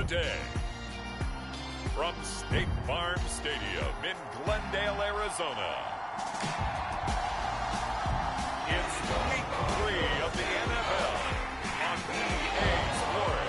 today. From State Farm Stadium in Glendale, Arizona, it's Week 3 of the NFL on EA Sports.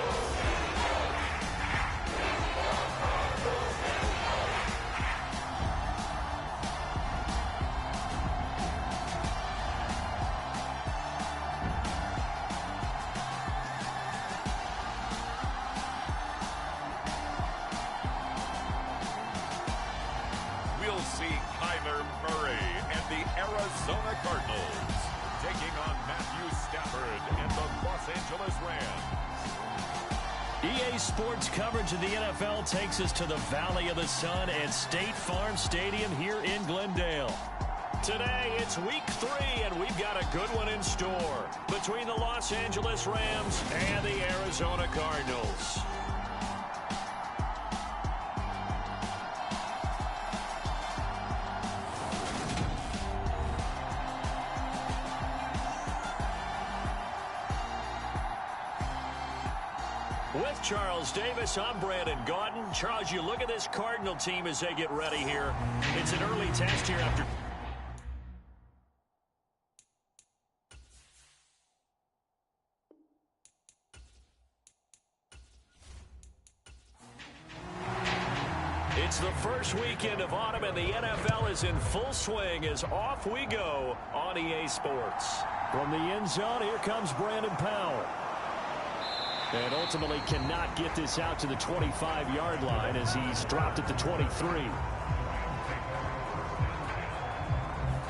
Arizona Cardinals taking on Matthew Stafford and the Los Angeles Rams. EA Sports coverage of the NFL takes us to the Valley of the Sun at State Farm Stadium here in Glendale. Today, it's Week 3, and we've got a good one in store between the Los Angeles Rams and the Arizona Cardinals. With Charles Davis, I'm Brandon Gaudin. Charles, you look at this Cardinal team as they get ready here. It's an early test here after... It's the first weekend of autumn, and the NFL is in full swing as off we go on EA Sports. From the end zone, here comes Brandon Powell. And ultimately cannot get this out to the 25-yard line as he's dropped at the 23.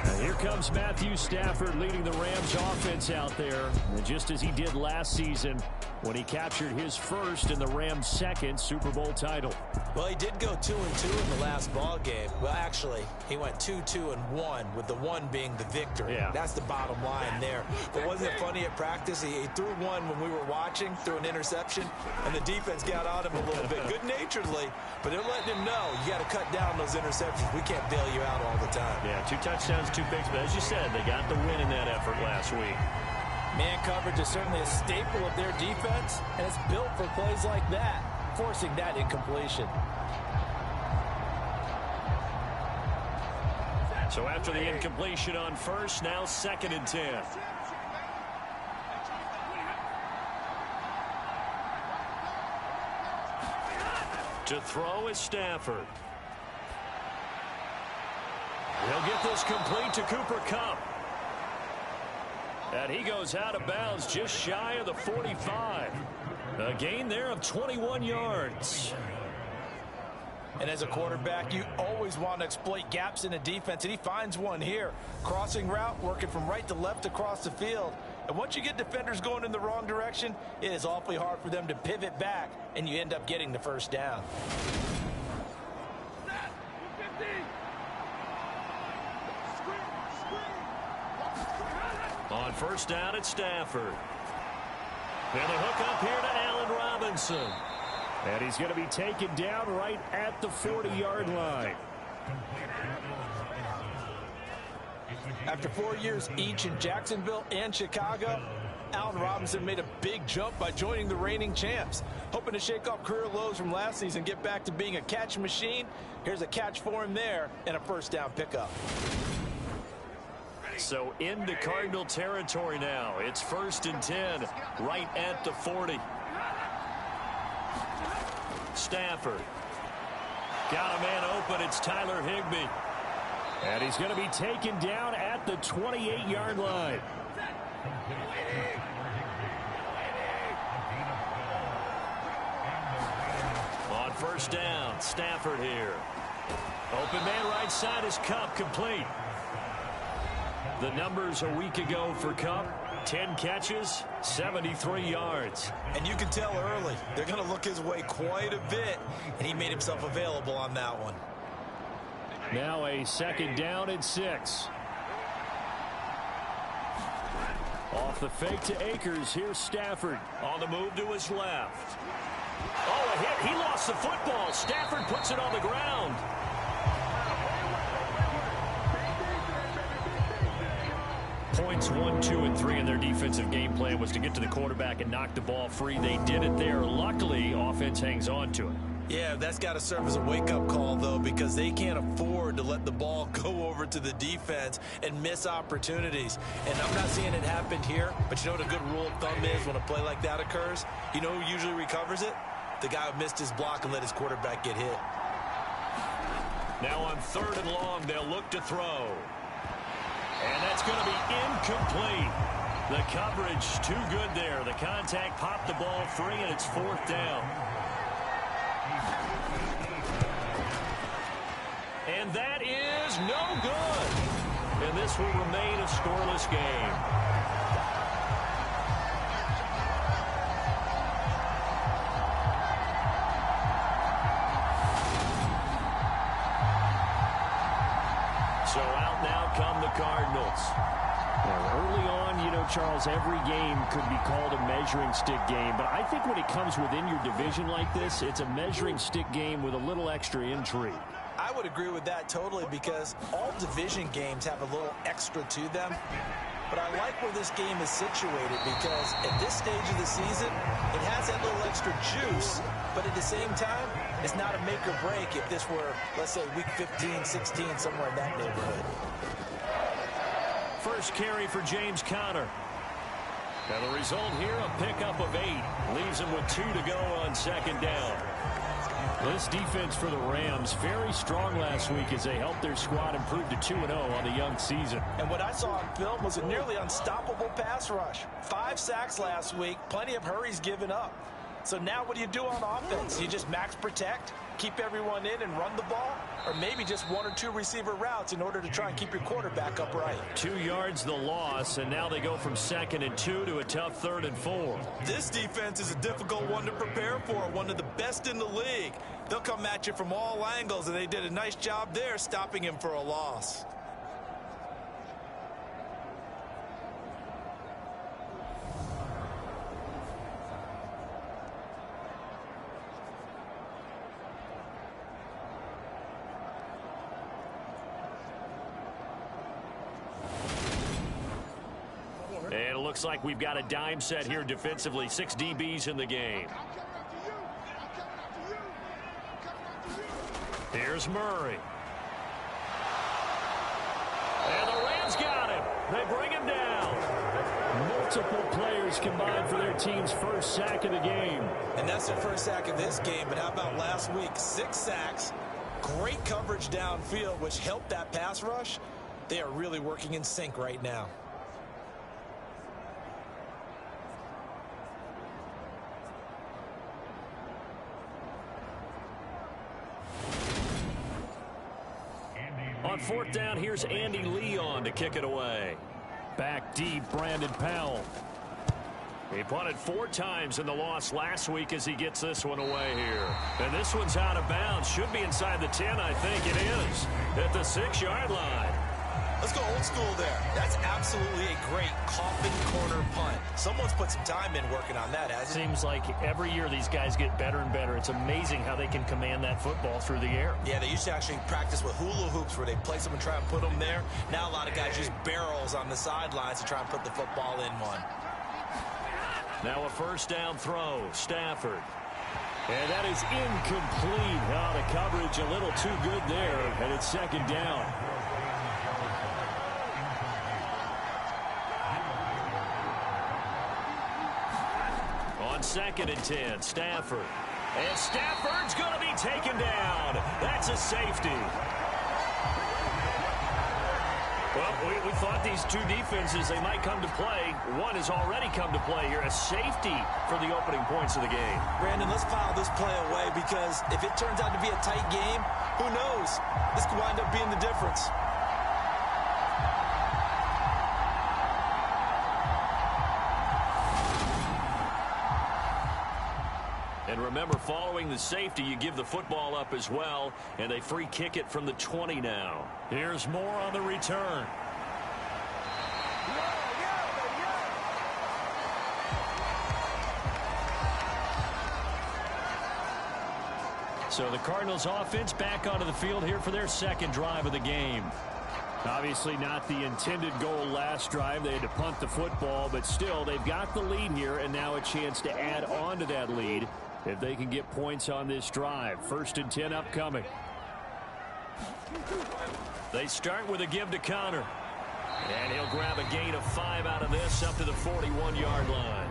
And here comes Matthew Stafford leading the Rams offense out there. And just as he did last season when he captured his first and the Rams' second Super Bowl title. Well, he did go 2-2 in the last ball game. Well, actually, he went 2-2-1, with the one being the victory. Yeah. That's the bottom line there. But wasn't it funny at practice? He threw one when we were watching, threw an interception, and the defense got on him a little bit, good-naturedly. But they're letting him know, you got to cut down those interceptions. We can't bail you out all the time. Yeah, 2 touchdowns, 2 picks. But as you said, they got the win in that effort last week. Man coverage is certainly a staple of their defense, and it's built for plays like that, forcing that incompletion. So after the incompletion on first, now 2nd and 10. To throw is Stafford. He'll get this complete to Cooper Kupp. And he goes out of bounds just shy of the 45. A gain there of 21 yards. And as a quarterback, you always want to exploit gaps in the defense, and he finds one here. Crossing route, working from right to left across the field. And once you get defenders going in the wrong direction, it is awfully hard for them to pivot back, and you end up getting the first down. On first down, it's Stafford. And the hook up here to Allen Robinson. And he's going to be taken down right at the 40-yard line. After 4 years each in Jacksonville and Chicago, Allen Robinson made a big jump by joining the reigning champs. Hoping to shake off career lows from last season, get back to being a catch machine. Here's a catch for him there and a first down pickup. So into Cardinal territory now. It's 1st and 10 right at the 40. Stafford. Got a man open. It's Tyler Higbee. And he's going to be taken down at the 28-yard line. On first down, Stafford here. Open man right side is Kupp, complete. The numbers a week ago for Kupp, 10 catches, 73 yards. And you can tell early, they're going to look his way quite a bit, and he made himself available on that one. Now a 2nd down and 6. Off the fake to Akers, here's Stafford on the move to his left. Oh, a hit. He lost the football. Stafford puts it on the ground. points 1, 2, and 3 in their defensive game plan was to get to the quarterback and knock the ball free. They did it there. Luckily, offense hangs on to it. Yeah, that's got to serve as a wake-up call, though, because they can't afford to let the ball go over to the defense and miss opportunities. And I'm not seeing it happen here, but you know what a good rule of thumb is when a play like that occurs? You know who usually recovers it? The guy who missed his block and let his quarterback get hit. Now on 3rd and long, they'll look to throw. And that's going to be incomplete. The coverage too good there. The contact popped the ball free, and it's 4th down. And that is no good. And this will remain a scoreless game. So out now come the Cardinals. Well, early on, you know, Charles, every game could be called a measuring stick game. But I think when it comes within your division like this, it's a measuring stick game with a little extra intrigue. I would agree with that totally because all division games have a little extra to them. But I like where this game is situated because at this stage of the season, it has that little extra juice. But at the same time, it's not a make or break if this were, let's say, week 15, 16, somewhere in that neighborhood. First carry for James Conner. And the result here, a pickup of 8. Leaves him with 2 to go on 2nd down. This defense for the Rams, very strong last week as they helped their squad improve to 2-0 on the young season. And what I saw on film was a nearly unstoppable pass rush. 5 sacks last week, plenty of hurries given up. So now what do you do on offense? You just max protect, keep everyone in and run the ball? Or maybe just 1 or 2 receiver routes in order to try and keep your quarterback upright? 2 yards the loss, and now they go from 2nd and 2 to a tough 3rd and 4. This defense is a difficult one to prepare for, one of the best in the league. They'll come at you from all angles, and they did a nice job there stopping him for a loss. And it looks like we've got a dime set here defensively. 6 DBs in the game. Here's Murray. And the Rams got him. They bring him down. Multiple players combined for their team's first sack of the game. And that's their first sack of this game. But how about last week? 6 sacks. Great coverage downfield, which helped that pass rush. They are really working in sync right now. On 4th down, here's Andy Leon to kick it away. Back deep, Brandon Powell. He punted 4 times in the loss last week as he gets this one away here. And this one's out of bounds. Should be inside the 10, I think it is. At the 6-yard line. Let's go old school there. That's absolutely a great coffin corner punt. Someone's put some time in working on that, hasn't it? Seems like every year these guys get better and better. It's amazing how they can command that football through the air. Yeah, they used to actually practice with hula hoops where they place them and try and put them there. Now a lot of guys use barrels on the sidelines to try and put the football in one. Now a 1st down throw. Stafford. And that is incomplete. Out of coverage, a little too good there. And it's 2nd down. On 2nd and 10, Stafford. And Stafford's going to be taken down. That's a safety. Well, we thought these 2 defenses, they might come to play. One has already come to play here. A safety for the opening points of the game. Brandon, let's file this play away because if it turns out to be a tight game, who knows? This could wind up being the difference. And remember, following the safety, you give the football up as well, and they free kick it from the 20 now. Here's more on the return. So the Cardinals offense back onto the field here for their 2nd drive of the game. Obviously not the intended goal last drive. They had to punt the football, but still they've got the lead here, and now a chance to add on to that lead if they can get points on this drive. 1st and 10 upcoming. They start with a give to Connor. And he'll grab a gain of 5 out of this up to the 41-yard line.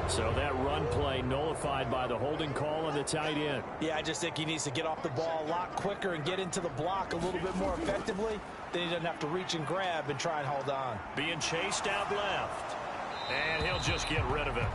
So that run play nullified by the holding call on the tight end. Yeah, I just think he needs to get off the ball a lot quicker and get into the block a little bit more effectively. Then he doesn't have to reach and grab and try and hold on. Being chased out left. And he'll just get rid of it.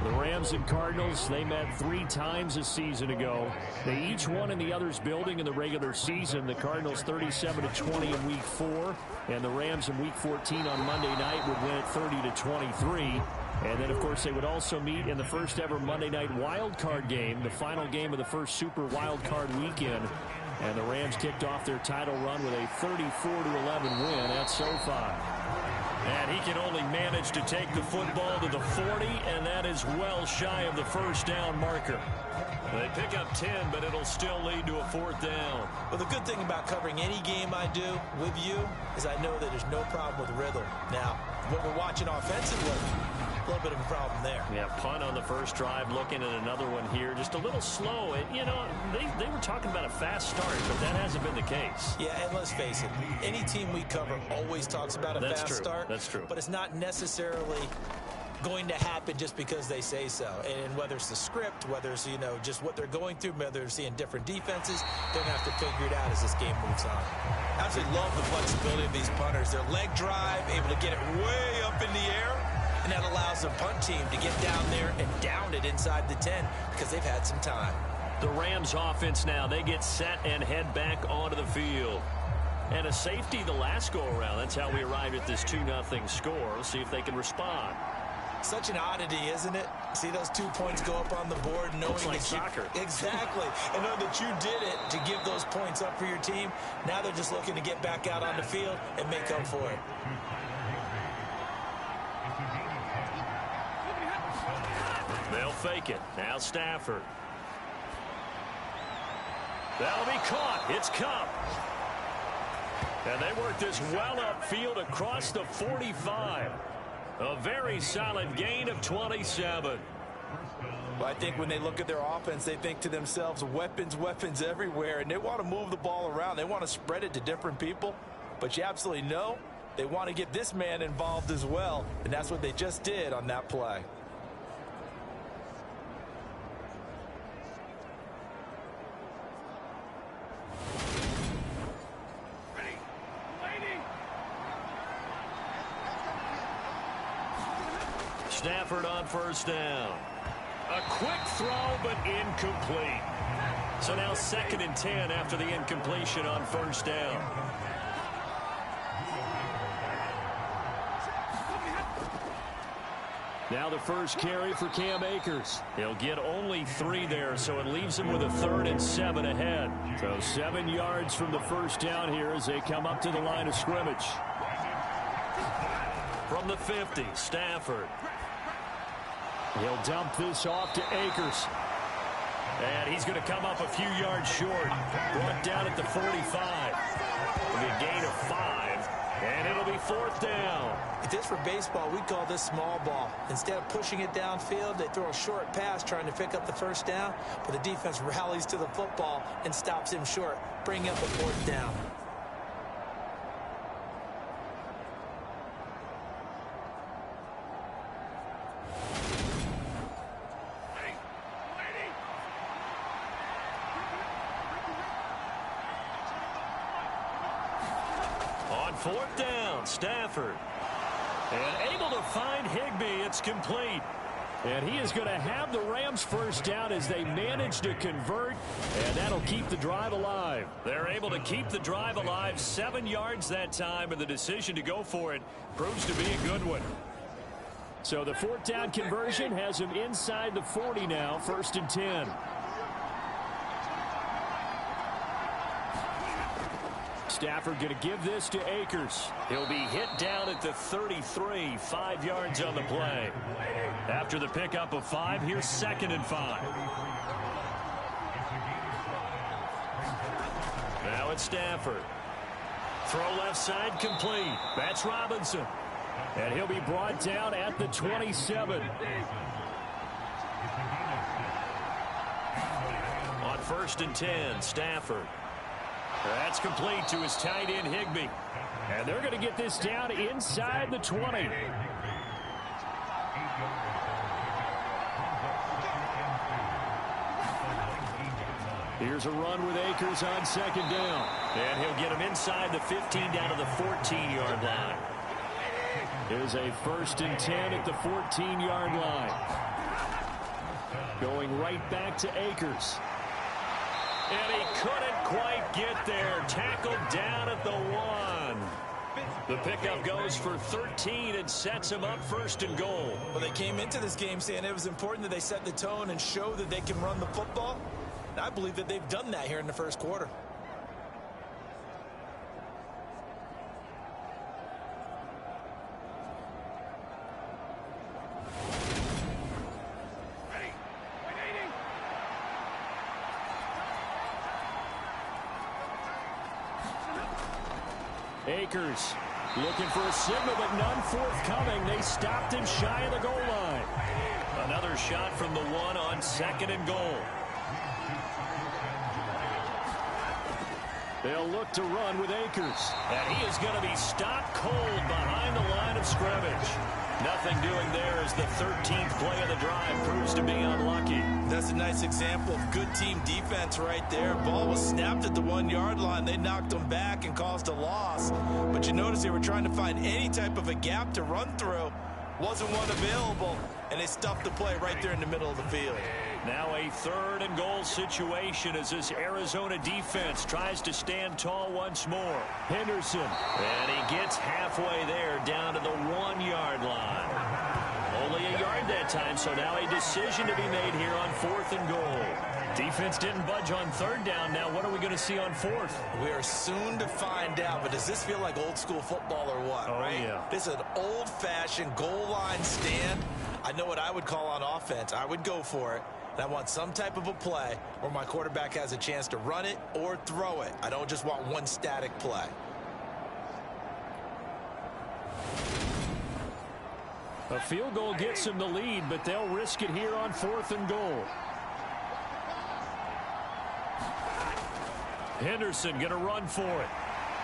The Rams and Cardinals, they met 3 times a season ago. They each won in the other's building in the regular season. The Cardinals 37-20 in Week 4, and the Rams in Week 14 on Monday night would win it 30-23. And then, of course, they would also meet in the first ever Monday night wild card game, the final game of the first Super Wild Card weekend. And the Rams kicked off their title run with a 34-11 win at SoFi. And he can only manage to take the football to the 40, and that is well shy of the first down marker. They pick up 10, but it'll still lead to a 4th down. Well, the good thing about covering any game I do with you is I know that there's no problem with rhythm. Now, when we're watching offensively, a little bit of a problem there. Yeah, punt on the first drive, looking at another one here. Just a little slow. You know, they were talking about a fast start, but that hasn't been the case. Yeah, and let's face it, any team we cover always talks about a fast start. That's true. But it's not necessarily going to happen just because they say so. And whether it's the script, whether it's, you know, just what they're going through, whether they're seeing different defenses, they're going to have to figure it out as this game moves on. I absolutely love the flexibility of these punters. Their leg drive, able to get it way up in the air, and that allows the punt team to get down there and down it inside the 10 because they've had some time. The Rams offense now, they get set and head back onto the field. And a safety the last go-around. That's how we arrived at this 2-0 score. Let's see if they can respond. Such an oddity, isn't it? See those 2 points go up on the board, knowing Looks like that soccer. Exactly. And knowing that you did it to give those points up for your team. Now they're just looking to get back out on the field and make up for it. They'll fake it. Now Stafford. That'll be caught. It's Cup. And they work this well upfield across the 45. A very solid gain of 27. Well, I think when they look at their offense, they think to themselves, weapons, weapons everywhere, and they want to move the ball around. They want to spread it to different people. But you absolutely know they want to get this man involved as well, and that's what they just did on that play. Stafford on first down. A quick throw, but incomplete. So now 2nd and 10 after the incompletion on first down. Now the first carry for Cam Akers. He'll get only 3 there, so it leaves him with a 3rd and 7 ahead. So 7 yards from the first down here as they come up to the line of scrimmage. From the 50, Stafford. He'll dump this off to Akers. And he's going to come up a few yards short. Brought down at the 45. It'll be a gain of 5. And it'll be 4th down. If this were baseball, we'd call this small ball. Instead of pushing it downfield, they throw a short pass trying to pick up the first down. But the defense rallies to the football and stops him short, bringing up a 4th down. On 4th down, Stafford. And able to find Higbee. It's complete. And he is going to have the Rams first down as they manage to convert. And that'll keep the drive alive. They're able to keep the drive alive. 7 yards that time. And the decision to go for it proves to be a good one. So the 4th down conversion has him inside the 40 now. 1st and 10. Stafford going to give this to Akers. He'll be hit down at the 33, 5 yards on the play. After the pickup of 5, here's 2nd and 5. Now it's Stafford. Throw left side complete. That's Robinson. And he'll be brought down at the 27. On 1st and 10, Stafford. That's complete to his tight end, Higbee. And they're going to get this down inside the 20. Here's a run with Akers on 2nd down. And he'll get him inside the 15 down to the 14-yard line. Here's a 1st and 10 at the 14-yard line. Going right back to Akers. And he couldn't quite get there. Tackled down at the 1. The pickup goes for 13 and sets him up 1st and goal. Well, they came into this game saying it was important that they set the tone and show that they can run the football. And I believe that they've done that here in the 1st quarter. Akers looking for a signal, but none forthcoming. They stopped him shy of the goal line. Another shot from the 1 on 2nd and goal. They'll look to run with Akers. And he is going to be stopped cold behind the line of scrimmage. Nothing doing there as the 13th play of the drive proves to be unlucky. That's a nice example of good team defense right there. Ball was snapped at the 1-yard line. They knocked him back and caused a loss. But you notice they were trying to find any type of a gap to run through. Wasn't one available, and they stuffed the play right there in the middle of the field. Now a 3rd and goal situation as this Arizona defense tries to stand tall once more. Henderson. And he gets halfway there down to the 1-yard line. Only a yard that time, so now a decision to be made here on 4th and goal. Defense didn't budge on 3rd down. Now what are we going to see on 4th? We are soon to find out, but does this feel like old school football or what? Oh, right? Yeah. This is an old-fashioned goal line stand. I know what I would call on offense. I would go for it. And I want some type of a play where my quarterback has a chance to run it or throw it. I don't just want one static play. A field goal gets them the lead, but they'll risk it here on 4th and goal. Henderson going to run for it.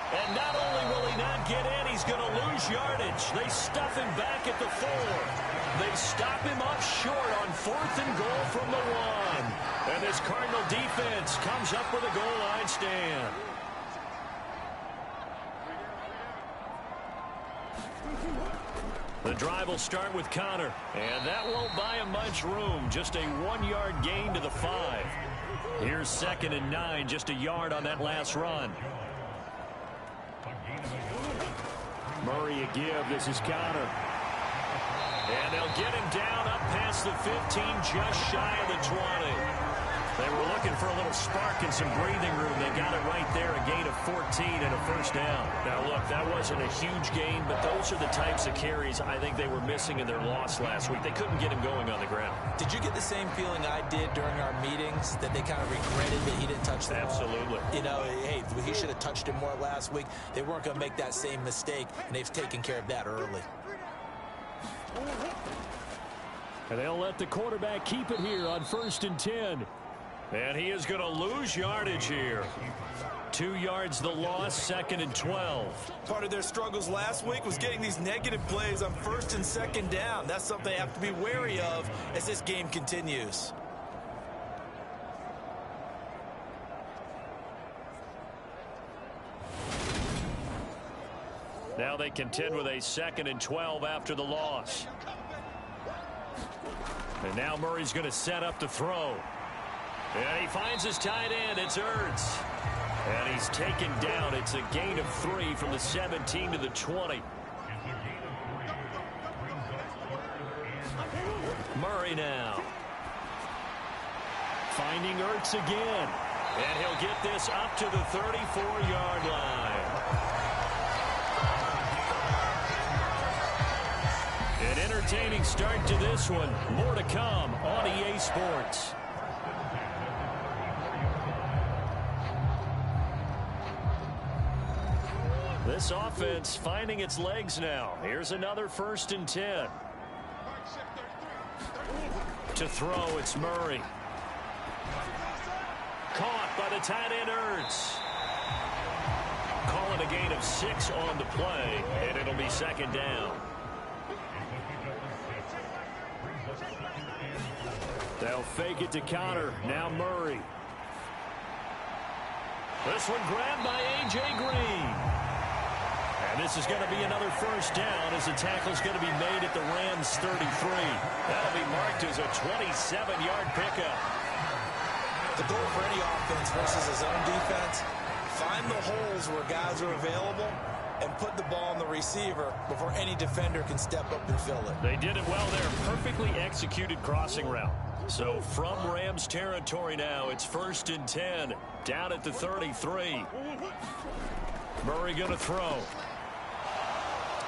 And not only will he not get in, he's going to lose yardage. They stuff him back at the 4. They stop him up short on 4th and goal from the 1. And this Cardinal defense comes up with a goal line stand. The drive will start with Connor. And that won't buy him much room. Just a 1-yard gain to the 5. Here's 2nd and 9, just a yard on that last run. Murray a give. This is Connor. And they'll get him down up past the 15, just shy of the 20. They were looking for a little spark and some breathing room. They got it right there, a gain of 14 and a 1st down. Now, look, that wasn't a huge gain, but those are the types of carries I think they were missing in their loss last week. They couldn't get him going on the ground. Did you get the same feeling I did during our meetings, that they kind of regretted that he didn't touch the ball? Absolutely. You know, hey, he should have touched it more last week. They weren't going to make that same mistake, and they've taken care of that early. And they'll let the quarterback keep it here on 1st and 10. And he is going to lose yardage here. 2 yards the loss, 2nd and 12. Part of their struggles last week was getting these negative plays on 1st and 2nd down. That's something they have to be wary of as this game continues. Now they contend with a 2nd and 12 after the loss. And now Murray's going to set up to throw. And he finds his tight end. It's Ertz. And he's taken down. It's a gain of 3 from the 17 to the 20. Murray now. Finding Ertz again. And he'll get this up to the 34-yard line. entertaining start to this one. More to come on EA Sports. This offense finding its legs now. Here's another 1st and 10. To throw, it's Murray. Caught by the tight end Ertz. Calling a gain of 6 on the play, and it'll be 2nd down. They'll fake it to Connor. Now Murray. This one grabbed by A.J. Green. And this is going to be another 1st down as the tackle's going to be made at the Rams' 33. That'll be marked as a 27-yard pickup. The goal for any offense versus his own defense, find the holes where guys are available and put the ball on the receiver before any defender can step up and fill it. They did it well there. Perfectly executed crossing route. So from Rams territory now, it's 1st and 10. Down at the 33. Murray going to throw.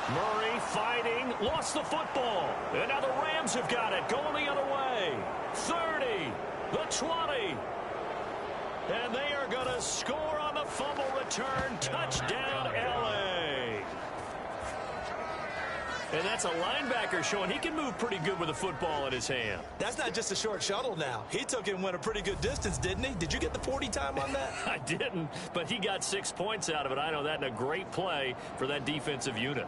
Murray fighting. Lost the football. And now the Rams have got it. Going the other way. 30. The 20. And they are going to score on the fumble return. Touchdown, L.A. And that's a linebacker showing he can move pretty good with a football in his hand. That's not just a short shuttle now. He took it and went a pretty good distance, didn't he? Did you get the 40 time on that? I didn't, but he got 6 points out of it. I know that, and a great play for that defensive unit.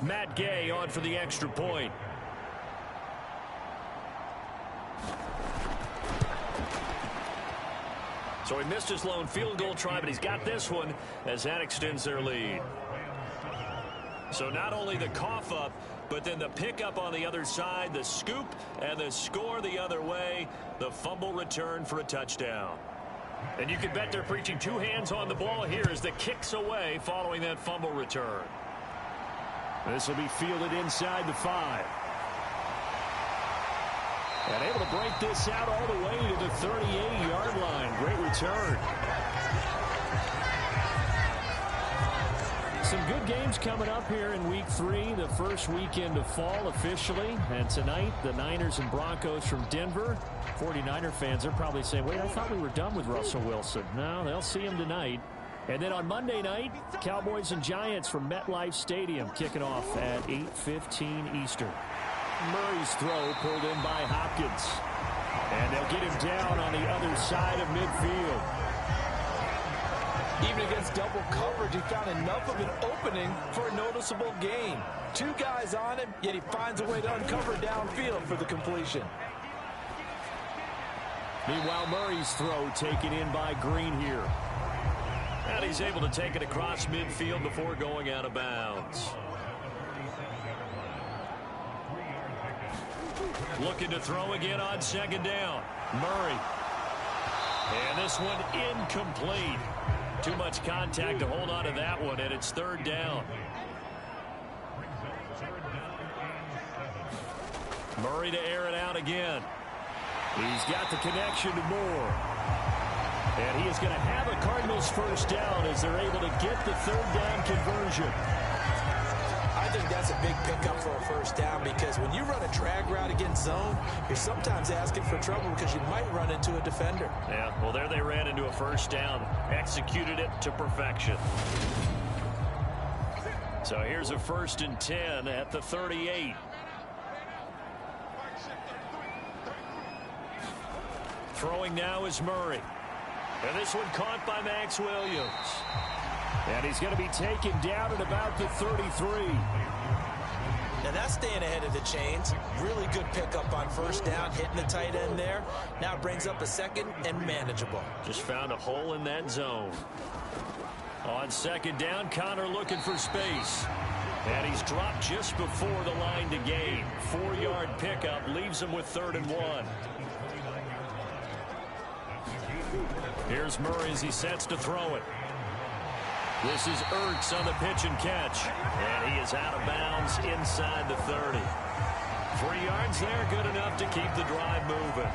Matt Gay on for the extra point. So he missed his lone field goal try, but he's got this one as that extends their lead. So not only the cough up, but then the pickup on the other side, the scoop, and the score the other way, the fumble return for a touchdown. And you can bet they're preaching 2 hands on the ball here as the kicks away following that fumble return. This will be fielded inside the 5. And able to break this out all the way to the 38-yard line. Great return. Some good games coming up here in Week 3, the first weekend of fall officially. And tonight, the Niners and Broncos from Denver. 49er fans are probably saying, wait, I thought we were done with Russell Wilson. No, they'll see him tonight. And then on Monday night, Cowboys and Giants from MetLife Stadium kicking off at 8:15 Eastern. Murray's throw pulled in by Hopkins. And they'll get him down on the other side of midfield. Even against double coverage, he found enough of an opening for a noticeable gain. 2 guys on him, yet he finds a way to uncover downfield for the completion. Meanwhile, Murray's throw taken in by Green here. And he's able to take it across midfield before going out of bounds. Looking to throw again on 2nd down. Murray. And this one incomplete. Too much contact to hold on to that one, and it's 3rd down. Murray to air it out again. He's got the connection to Moore. And he is going to have a Cardinals 1st down as they're able to get the 3rd down conversion. I think that's a big pickup for a 1st down because when you run a drag route against zone, you're sometimes asking for trouble because you might run into a defender. Yeah, well, there they ran into a 1st down. Executed it to perfection. So here's a 1st and 10 at the 38. Throwing now is Murray. And this one caught by Max Williams. And he's going to be taken down at about the 33. Now that's staying ahead of the chains. Really good pickup on 1st down, hitting the tight end there. Now it brings up a 2nd and manageable. Just found a hole in that zone. On 2nd down, Connor looking for space. And he's dropped just before the line to gain. 4-yard pickup leaves him with 3rd and 1. Here's Murray as he sets to throw it. This is Ertz on the pitch and catch. And he is out of bounds inside the 30. 3 yards there, good enough to keep the drive moving.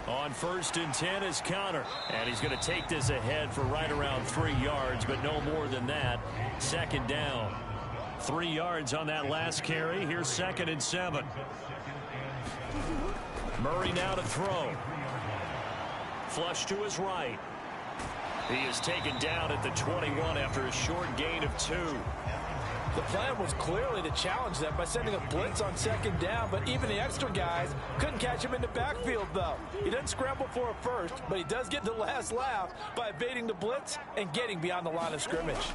On 1st and 10 is Connor. And he's going to take this ahead for right around 3 yards, but no more than that. 2nd down. 3 yards on that last carry. Here's 2nd and 7. Murray now to throw. Flush to his right. He is taken down at the 21 after a short gain of 2. The plan was clearly to challenge them by sending a blitz on 2nd down, but even the extra guys couldn't catch him in the backfield, though. He doesn't scramble for a first, but he does get the last laugh by evading the blitz and getting beyond the line of scrimmage.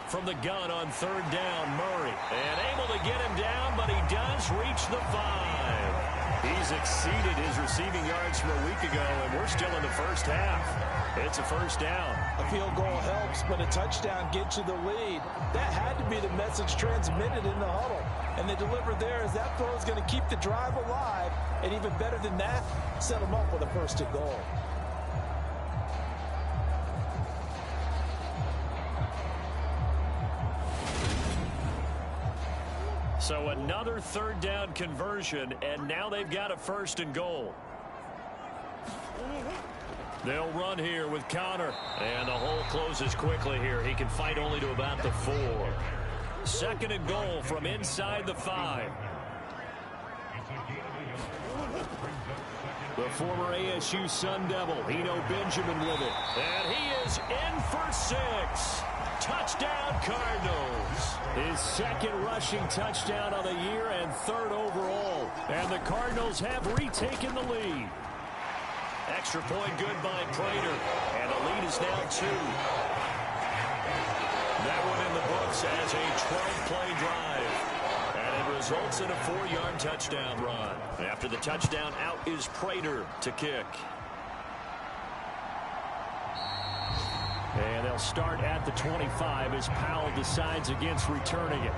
From the gun on 3rd down, Murray. And able to get him down, but he does reach the 5. He's exceeded his receiving yards from a week ago, and we're still in the first half. It's a 1st down. A field goal helps, but a touchdown gets you the lead. That had to be the message transmitted in the huddle. And they delivered there as that throw is going to keep the drive alive. And even better than that, set them up with a 1st and goal. So another 3rd down conversion, and now they've got a 1st and goal. They'll run here with Connor, and the hole closes quickly here. He can fight only to about the 4. 2nd and goal from inside the 5. The former ASU Sun Devil, Eno Benjamin with it. And he is in for 6. Touchdown, Cardinals. His 2nd rushing touchdown of the year and 3rd overall. And the Cardinals have retaken the lead. Extra point good by Prater. And the lead is now 2. That one in the books as a 12-play drive. And it results in a 4-yard touchdown run. After the touchdown, out is Prater to kick. And they'll start at the 25 as Powell decides against returning it.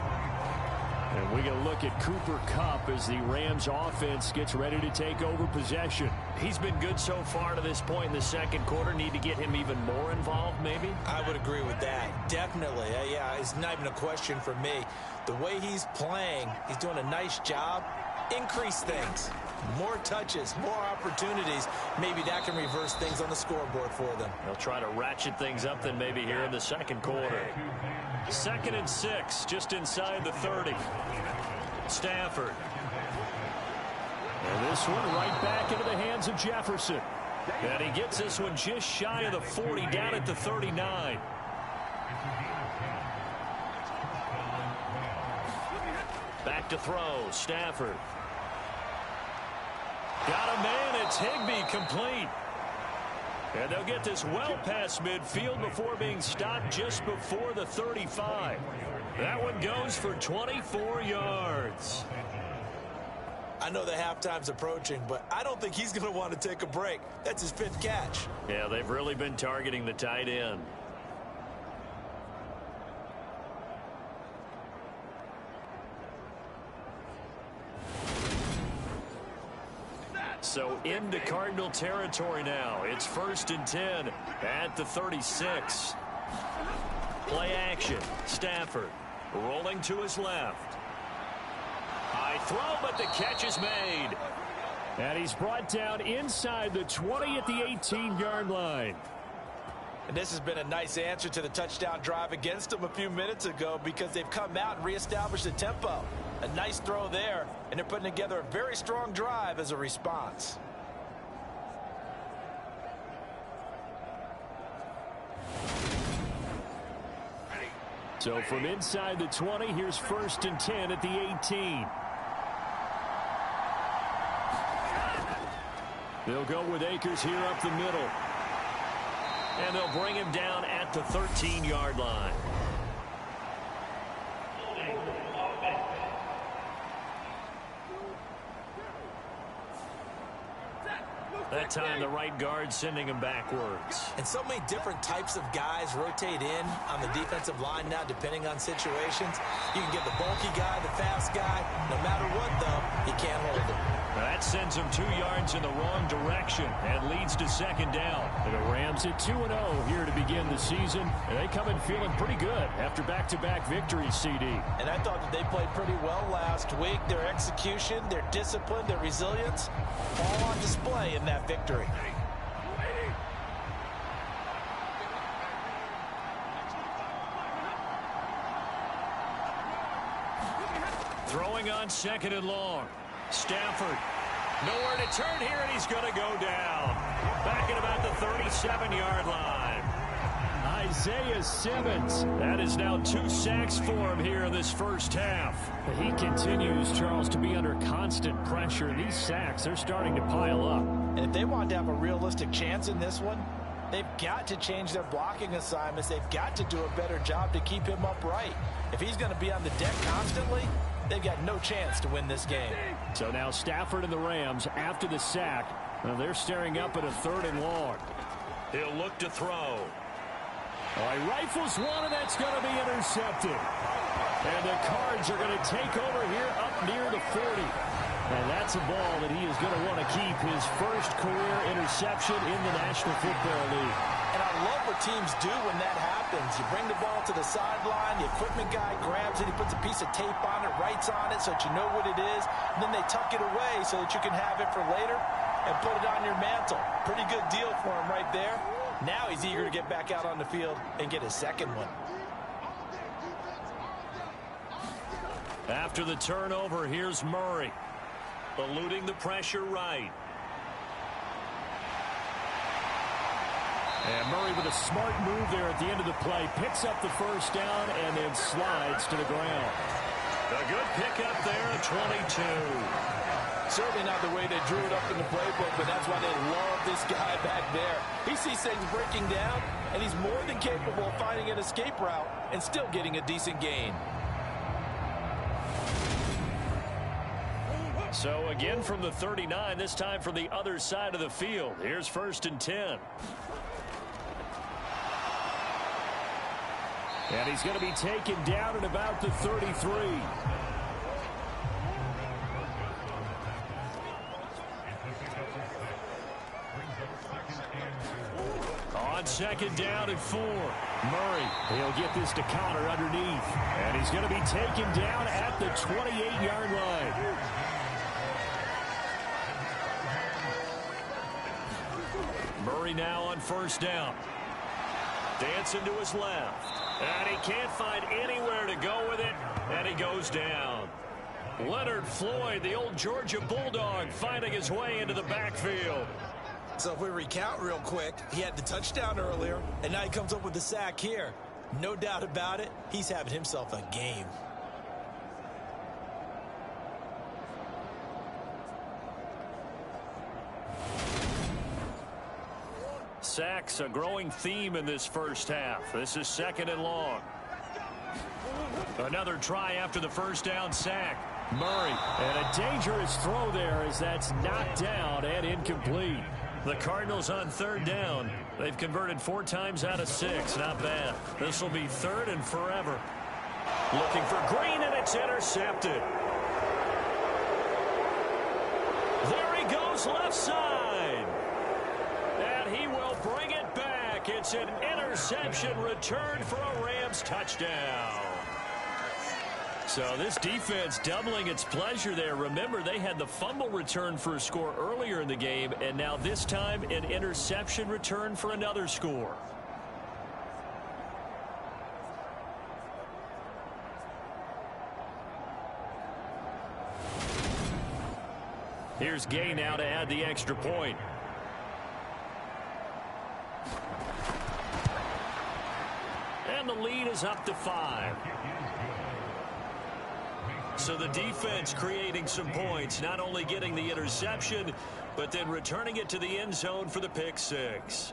And we get a look at Cooper Kupp as the Rams offense gets ready to take over possession. He's been good so far to this point in the 2nd quarter. Need to get him even more involved, maybe? I would agree with that. Definitely. Yeah, it's not even a question for me. The way he's playing, he's doing a nice job. Increase things. More touches, more opportunities. Maybe that can reverse things on the scoreboard for them. They'll try to ratchet things up then maybe here in the 2nd quarter. 2nd and 6, just inside the 30. Stafford. And this one right back into the hands of Jefferson. And he gets this one just shy of the 40, down at the 39. Back to throw, Stafford. Got a man, it's Higbee, complete. And they'll get this well past midfield before being stopped just before the 35. That one goes for 24 yards. I know the halftime's approaching, but I don't think he's going to want to take a break. That's his 5th catch. Yeah, they've really been targeting the tight end. So into Cardinal territory now. It's 1st and 10 at the 36. Play action. Stafford rolling to his left. High throw, but the catch is made. And he's brought down inside the 20 at the 18-yard line. And this has been a nice answer to the touchdown drive against them a few minutes ago because they've come out and reestablished the tempo. A nice throw there, and they're putting together a very strong drive as a response. So from inside the 20, here's 1st and 10 at the 18. They'll go with Akers here up the middle. And they'll bring him down at the 13-yard line. That time the right guard sending him backwards. And so many different types of guys rotate in on the defensive line now depending on situations. You can get the bulky guy, the fast guy. No matter what, though, you can't hold him. That's sends him 2 yards in the wrong direction and leads to second down. And the Rams at 2-0 here to begin the season. And they come in feeling pretty good after back-to-back victories, CD. And I thought that they played pretty well last week. Their execution, their discipline, their resilience, all on display in that victory. Throwing on second and long. Stafford. Nowhere to turn here, and he's going to go down. Back at about the 37-yard line. Isaiah Simmons. That is now 2 sacks for him here in this first half. He continues, Charles, to be under constant pressure. These sacks, they're starting to pile up. And if they want to have a realistic chance in this one, they've got to change their blocking assignments. They've got to do a better job to keep him upright. If he's going to be on the deck constantly, they've got no chance to win this game. So now Stafford and the Rams, after the sack, they're staring up at a 3rd and long. He'll look to throw. He rifles one, and that's going to be intercepted. And the Cards are going to take over here up near the 40. And that's a ball that he is going to want to keep, his first career interception in the National Football League. And I love what teams do when that happens. You bring the ball to the sideline, the equipment guy grabs it, he puts a piece of tape on it, writes on it so that you know what it is, and then they tuck it away so that you can have it for later and put it on your mantle. Pretty good deal for him right there. Now he's eager to get back out on the field and get his second one. After the turnover, here's Murray. Eluding the pressure right. And Murray with a smart move there at the end of the play. Picks up the first down and then slides to the ground. A good pickup there at 22. Certainly not the way they drew it up in the playbook, but that's why they love this guy back there. He sees things breaking down, and he's more than capable of finding an escape route and still getting a decent gain. So again from the 39, this time from the other side of the field. Here's 1st and 10. And he's going to be taken down at about the 33. On 2nd down and 4. Murray, he'll get this to Connor underneath. And he's going to be taken down at the 28-yard line. Murray now on 1st down. Dancing to his left. And he can't find anywhere to go with it. And he goes down. Leonard Floyd, the old Georgia Bulldog, finding his way into the backfield. So if we recount real quick, he had the touchdown earlier, and now he comes up with the sack here. No doubt about it, he's having himself a game. Sacks, a growing theme in this first half. This is 2nd and long. Another try after the first down sack. Murray, and a dangerous throw there as that's knocked down and incomplete. The Cardinals on 3rd down. They've converted 4 times out of 6. Not bad. This will be 3rd and forever. Looking for Green, and it's intercepted. There he goes, left side. And he will bring it back. It's an interception return for a Rams touchdown. So this defense doubling its pleasure there. Remember, they had the fumble return for a score earlier in the game, and now this time an interception return for another score. Here's Gay now to add the extra point. And the lead is up to 5. So the defense creating some points, not only getting the interception, but then returning it to the end zone for the pick 6.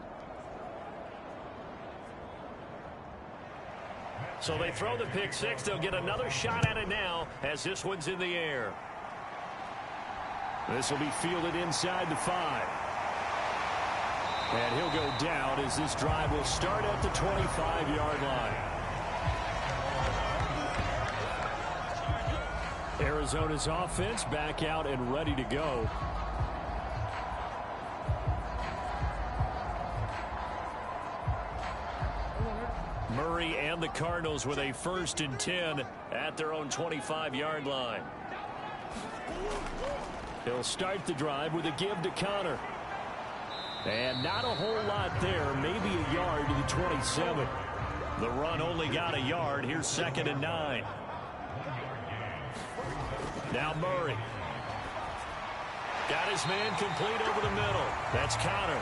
So they throw the pick 6. They'll get another shot at it now as this one's in the air. This will be fielded inside the 5. And he'll go down as this drive will start at the 25-yard line. Arizona's offense back out and ready to go. Murray and the Cardinals with a 1st and 10 at their own 25-yard line. He'll start the drive with a give to Connor. And not a whole lot there, maybe a yard to the 27. The run only got a yard. Here's 2nd and 9. Now Murray. Got his man complete over the middle. That's Connor.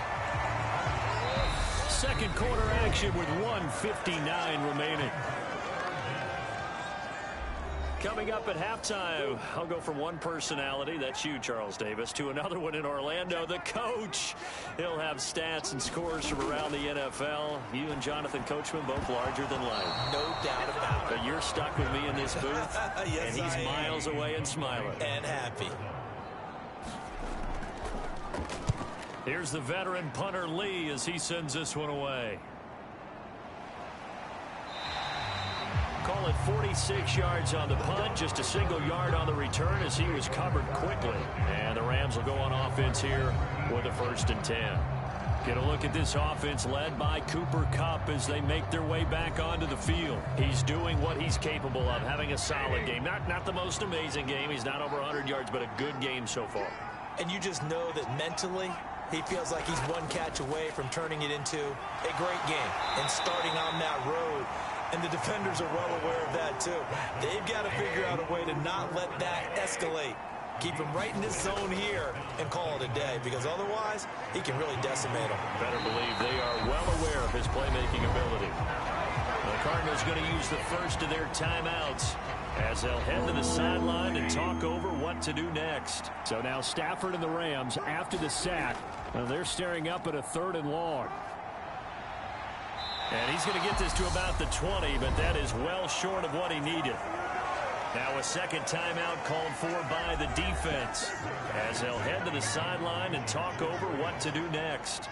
Second quarter action with 1:59 remaining. Coming up at halftime, I'll go from one personality, that's you, Charles Davis, to another one in Orlando, the coach. He'll have stats and scores from around the NFL. You and Jonathan Coachman both larger than life. No doubt about it. But you're stuck with me in this booth, yes, and he's miles away and smiling. And happy. Here's the veteran punter Lee as he sends this one away. Call it 46 yards on the punt, just a single yard on the return as he was covered quickly. And the Rams will go on offense here with a 1st and 10. Get a look at this offense led by Cooper Kupp as they make their way back onto the field. He's doing what he's capable of, having a solid game. Not the most amazing game. He's not over 100 yards, but a good game so far. And you just know that mentally, he feels like he's one catch away from turning it into a great game and starting on that road. And the defenders are well aware of that, too. They've got to figure out a way to not let that escalate. Keep him right in this zone here and call it a day, because otherwise, he can really decimate them. Better believe they are well aware of his playmaking ability. The Cardinals going to use the first of their timeouts as they'll head to the sideline and talk over what to do next. So now Stafford and the Rams, after the sack, they're staring up at a 3rd and long. And he's going to get this to about the 20, but that is well short of what he needed. Now a second timeout called for by the defense as they'll head to the sideline and talk over what to do next.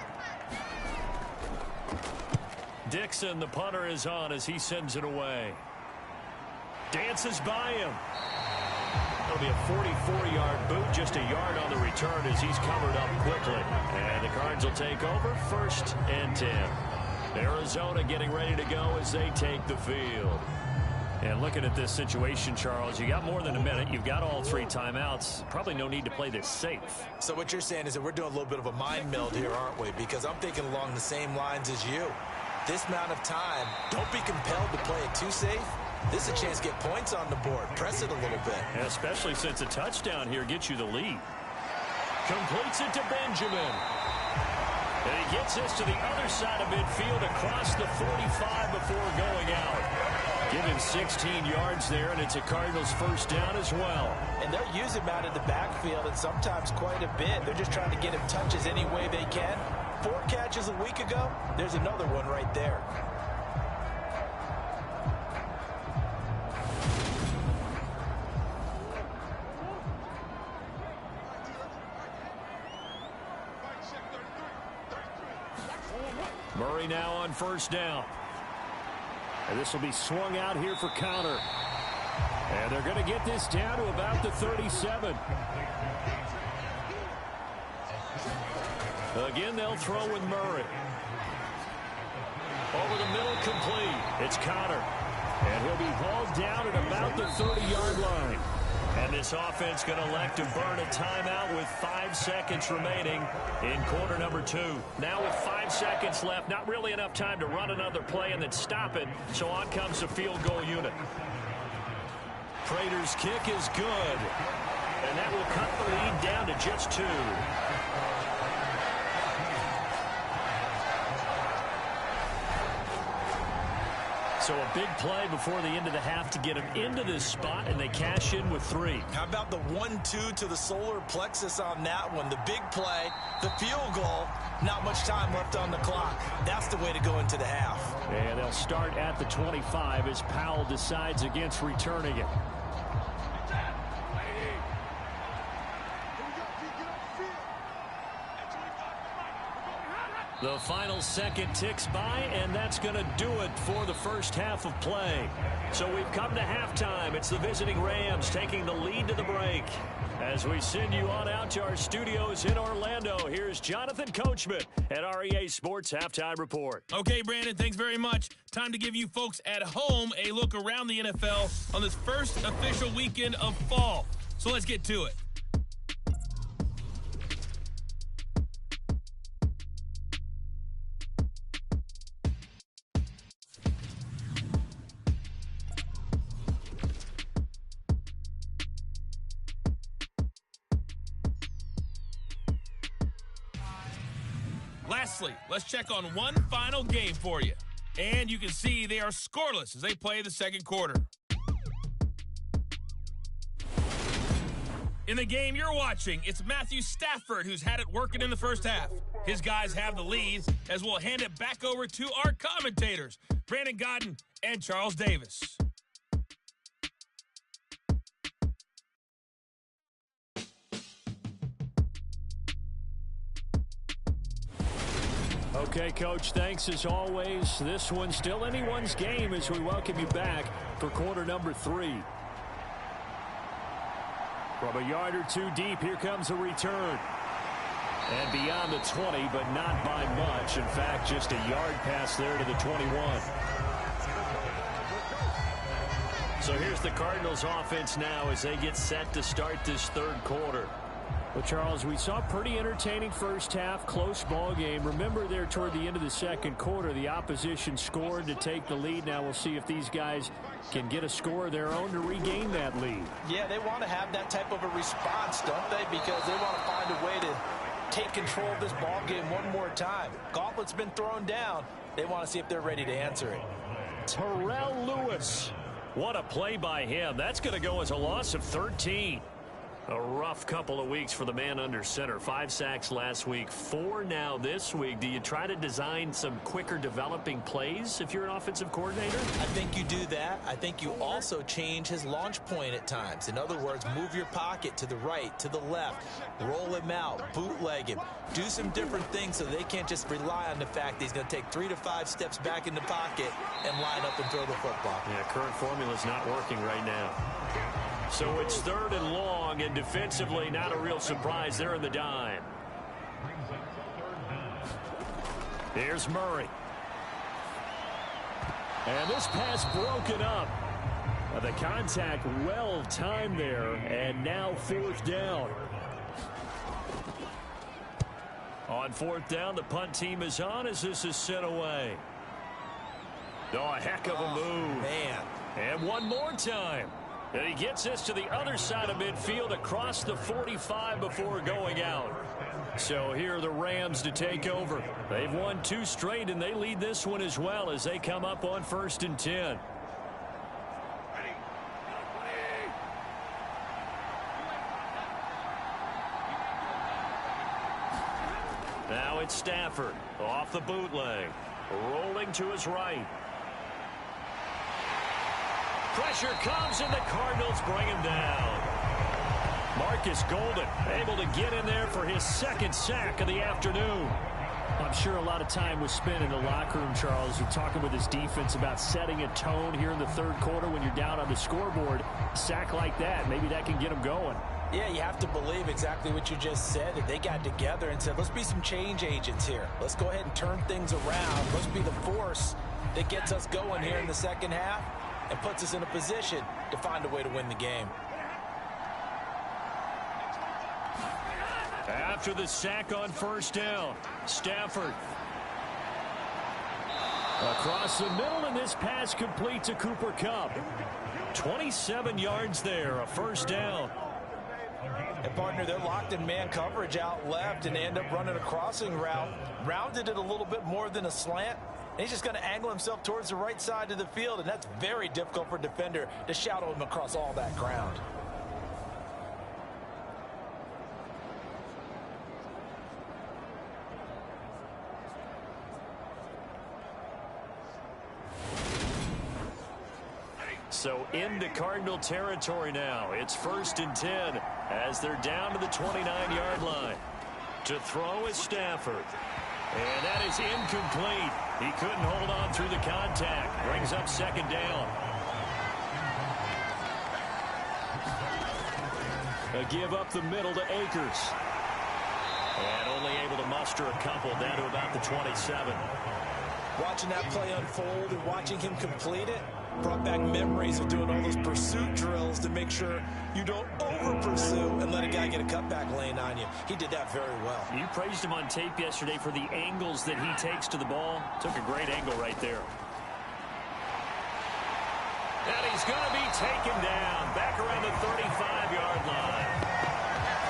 Dixon, the punter, is on as he sends it away. Dances by him. It'll be a 44-yard boot, just a yard on the return as he's covered up quickly. And the Cards will take over, 1st and 10. Arizona getting ready to go as they take the field. And looking at this situation, Charles, you got more than a minute. You've got all 3 timeouts. Probably no need to play this safe. So what you're saying is that we're doing a little bit of a mind meld here, aren't we? Because I'm thinking along the same lines as you. This amount of time, don't be compelled to play it too safe. This is a chance to get points on the board. Press it a little bit. And especially since a touchdown here gets you the lead. Completes it to Benjamin. And he gets this to the other side of midfield across the 45 before going out. Give him 16 yards there, and it's a Cardinals 1st down as well. And they'll use him out of the backfield, and sometimes quite a bit. They're just trying to get him touches any way they can. 4 catches a week ago. There's another one right there. Murray now on 1st down. And this will be swung out here for Connor. And they're going to get this down to about the 37. Again, they'll throw with Murray. Over the middle, complete. It's Connor. And he'll be hauled down at about the 30-yard line. And this offense going to elect to burn a timeout with 5 seconds remaining in quarter number 2. Now with 5 seconds left, not really enough time to run another play and then stop it. So on comes the field goal unit. Prater's kick is good. And that will cut the lead down to just 2. So a big play before the end of the half to get him into this spot, and they cash in with 3. How about the 1-2 to the solar plexus on that one? The big play, the field goal, not much time left on the clock. That's the way to go into the half. And they'll start at the 25 as Powell decides against returning it. The final second ticks by, and that's going to do it for the first half of play. So we've come to halftime. It's the visiting Rams taking the lead to the break. As we send you on out to our studios in Orlando, here's Jonathan Coachman at REA Sports Halftime Report. Okay, Brandon, thanks very much. Time to give you folks at home a look around the NFL on this first official weekend of fall. So let's get to it. Lastly, let's check on one final game for you. And you can see they are scoreless as they play the second quarter. In the game you're watching, it's Matthew Stafford who's had it working in the first half. His guys have the lead as we'll hand it back over to our commentators, Brandon Godden and Charles Davis. Okay, Coach, thanks as always. This one's still anyone's game as we welcome you back for quarter number 3. From a yard or two deep, here comes a return. And beyond the 20, but not by much. In fact, just a yard pass there to the 21. So here's the Cardinals offense now as they get set to start this third quarter. Well, Charles, we saw a pretty entertaining first half, close ball game. Remember there toward the end of the second quarter, the opposition scored to take the lead. Now we'll see if these guys can get a score of their own to regain that lead. Yeah, they want to have that type of a response, don't they? Because they want to find a way to take control of this ball game one more time. Gauntlet's been thrown down. They want to see if they're ready to answer it. Terrell Lewis. What a play by him. That's going to go as a loss of 13. A rough couple of weeks for the man under center. 5 sacks last week, 4 now this week. Do you try to design some quicker developing plays if you're an offensive coordinator? I think you do that. I think you also change his launch point at times. In other words, move your pocket to the right, to the left, roll him out, bootleg him. Do some different things so they can't just rely on the fact that he's going to take 3 to 5 steps back in the pocket and line up and throw the football. Yeah, current formula's not working right now. So it's 3rd and long, and defensively not a real surprise. They're in the dime. Here's Murray. And this pass broken up. The contact well timed there, and now 4th down. On 4th down, the punt team is on as this is sent away. Oh, a heck of a move. Man. And one more time. And he gets this to the other side of midfield across the 45 before going out. So here are the Rams to take over. They've won 2 straight, and they lead this one as well as they come up on 1st and 10. Now it's Stafford off the bootleg, rolling to his right. Pressure comes, and the Cardinals bring him down. Marcus Golden able to get in there for his 2nd sack of the afternoon. I'm sure a lot of time was spent in the locker room, Charles, talking with his defense about setting a tone here in the 3rd quarter when you're down on the scoreboard. A sack like that, maybe that can get them going. Yeah, you have to believe exactly what you just said, that they got together and said, let's be some change agents here. Let's go ahead and turn things around. Let's be the force that gets us going here in the second half and puts us in a position to find a way to win the game. After the sack on 1st down, Stafford. Across the middle, and this pass complete to Cooper Kupp. 27 yards there, a 1st down. And partner, they're locked in man coverage out left, and they end up running a crossing route. Rounded it a little bit more than a slant. And he's just going to angle himself towards the right side of the field, and that's very difficult for a defender to shadow him across all that ground. So into Cardinal territory now. It's 1st and 10 as they're down to the 29-yard line. To throw is Stafford. And that is incomplete. He couldn't hold on through the contact. Brings up second down. A give up the middle to Akers. And only able to muster a couple down to about the 27. Watching that play unfold and watching him complete it brought back memories of doing all those pursuit drills to make sure you don't over-pursue and let a guy get a cutback lane on you. He did that very well. You praised him on tape yesterday for the angles that he takes to the ball. Took a great angle right there. And he's going to be taken down back around the 35-yard line.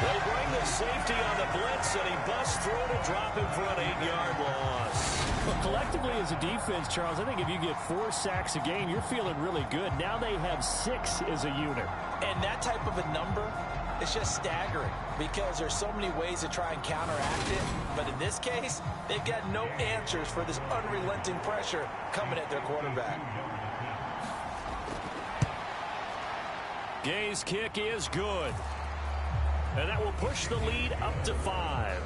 They bring the safety on the blitz, and he busts through to drop him for an 8-yard loss. Well, collectively as a defense, Charles, I think if you get 4 sacks a game, you're feeling really good. Now they have 6 as a unit. And that type of a number is just staggering because there's so many ways to try and counteract it. But in this case, they've got no answers for this unrelenting pressure coming at their quarterback. Gay's kick is good. And that will push the lead up to 5.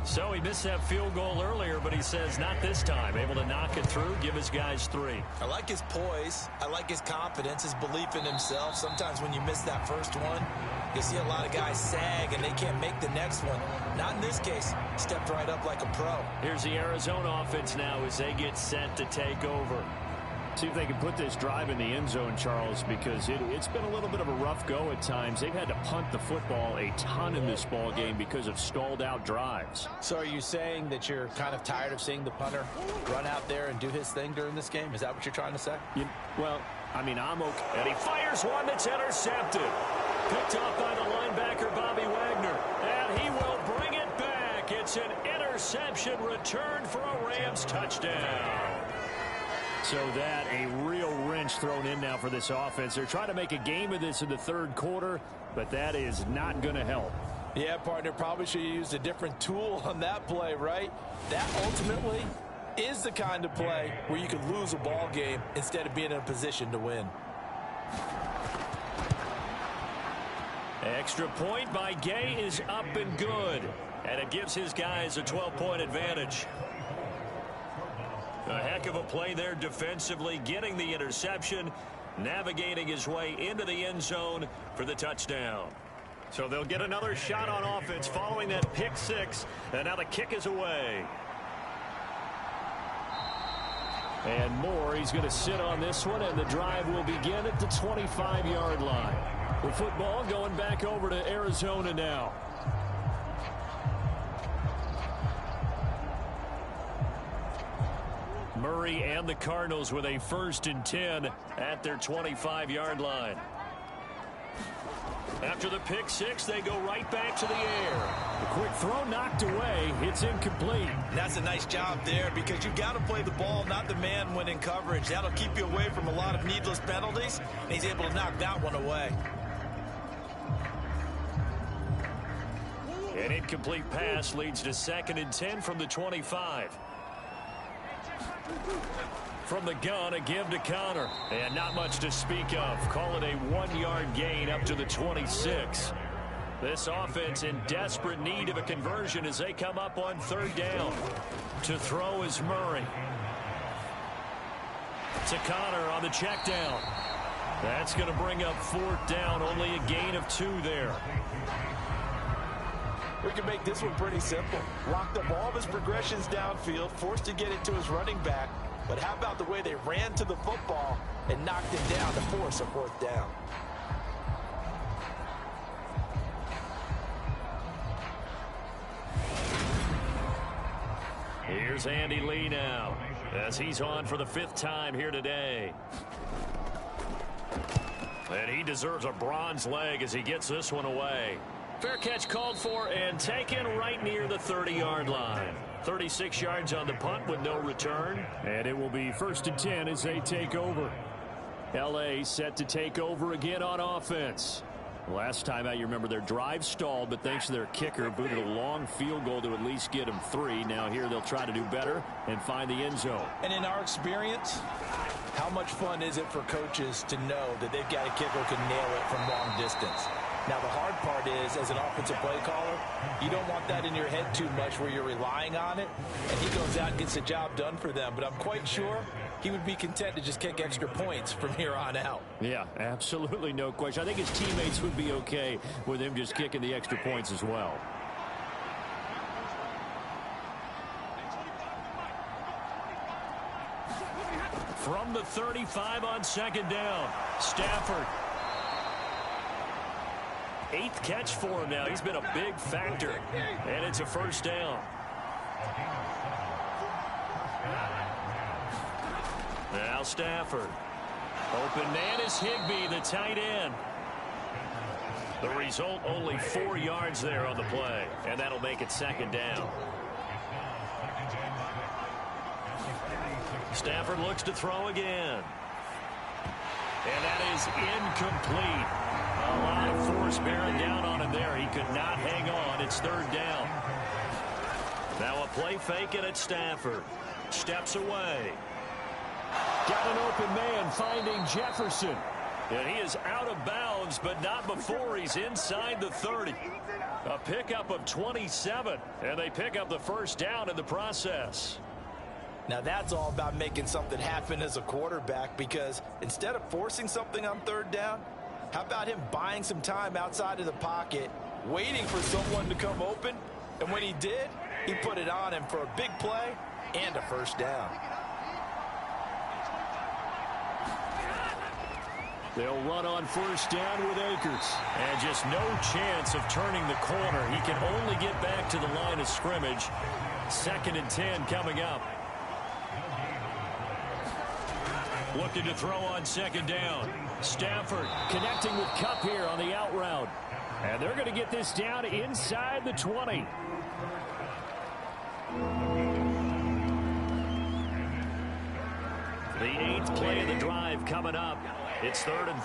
So he missed that field goal earlier, but he says not this time. Able to knock it through, give his guys 3. I like his poise. I like his confidence, his belief in himself. Sometimes when you miss that first one, you see a lot of guys sag and they can't make the next one. Not in this case. Stepped right up like a pro. Here's the Arizona offense now as they get set to take over. See if they can put this drive in the end zone, Charles, because it's been a little bit of a rough go at times. They've had to punt the football a ton in this ball game because of stalled out drives. So are you saying that you're kind of tired of seeing the punter run out there and do his thing during this game? Is that what you're trying to say? Well, I mean, I'm okay. And he fires one that's intercepted. Picked off by the linebacker, Bobby Wagner. And he will bring it back. It's an interception return for a Rams touchdown. So that a real wrench thrown in now for this offense. They're trying to make a game of this in the third quarter, but that is not going to help. Yeah, partner, probably should have used a different tool on that play, right? That ultimately is the kind of play where you could lose a ball game instead of being in a position to win. Extra point by Gay is up and good, and it gives his guys a 12-point advantage. A heck of a play there defensively, getting the interception, navigating his way into the end zone for the touchdown. So they'll get another shot on offense following that pick 6, and now the kick is away. And Moore, he's going to sit on this one, and the drive will begin at the 25-yard line. The football going back over to Arizona now. Murray and the Cardinals with a 1st and 10 at their 25-yard line. After the pick 6, they go right back to the air. The quick throw knocked away. It's incomplete. That's a nice job there because you got to play the ball, not the man when in coverage. That'll keep you away from a lot of needless penalties, and he's able to knock that one away. An incomplete pass leads to 2nd and 10 from the 25. From the gun, a give to Connor. And not much to speak of. Call it a 1-yard gain up to the 26. This offense in desperate need of a conversion as they come up on 3rd down. To throw is Murray. To Connor on the check down. That's going to bring up 4th down. Only a gain of 2 there. We can make this one pretty simple. Locked up all of his progressions downfield, forced to get it to his running back. But how about the way they ran to the football and knocked him down to force a 4th down? Here's Andy Lee now as he's on for the 5th time here today. And he deserves a bronze leg as he gets this one away. Fair catch called for and taken right near the 30-yard line. 36 yards on the punt with no return. And it will be 1st and 10 as they take over. L.A. set to take over again on offense. Last time out, you remember their drive stalled, but thanks to their kicker, booted a long field goal to at least get them 3. Now here they'll try to do better and find the end zone. And in our experience, How much fun is it for coaches to know that they've got a kicker who can nail it from long distance? Now, the hard part is, as an offensive play caller, you don't want that in your head too much where you're relying on it, and he goes out and gets the job done for them. But I'm quite sure he would be content to just kick extra points from here on out. Yeah, absolutely no question. I think his teammates would be okay with him just kicking the extra points as well. From the 35 on second down, Stafford. 8th catch for him now. He's been a big factor. And it's a first down. Now Stafford. Open man is Higbee, the tight end. The result, only 4 yards there on the play. And that'll make it second down. Stafford looks to throw again. And that is incomplete. A lot of force bearing down on him there. He could not hang on. It's third down. Now a play fake and it's Stafford. Steps away. Got an open man finding Jefferson. And he is out of bounds, but not before he's inside the 30. A pickup of 27. And they pick up the first down in the process. Now that's all about making something happen as a quarterback, because instead of forcing something on third down, how about him buying some time outside of the pocket, waiting for someone to come open, and when he did, he put it on him for a big play and a first down. They'll run on first down with Akers. And just no chance of turning the corner. He can only get back to the line of scrimmage. 2nd and 10 coming up. Looking to throw on second down. Stafford connecting with Kupp here on the out route. And they're going to get this down inside the 20. The 8th play of the drive coming up. It's 3rd and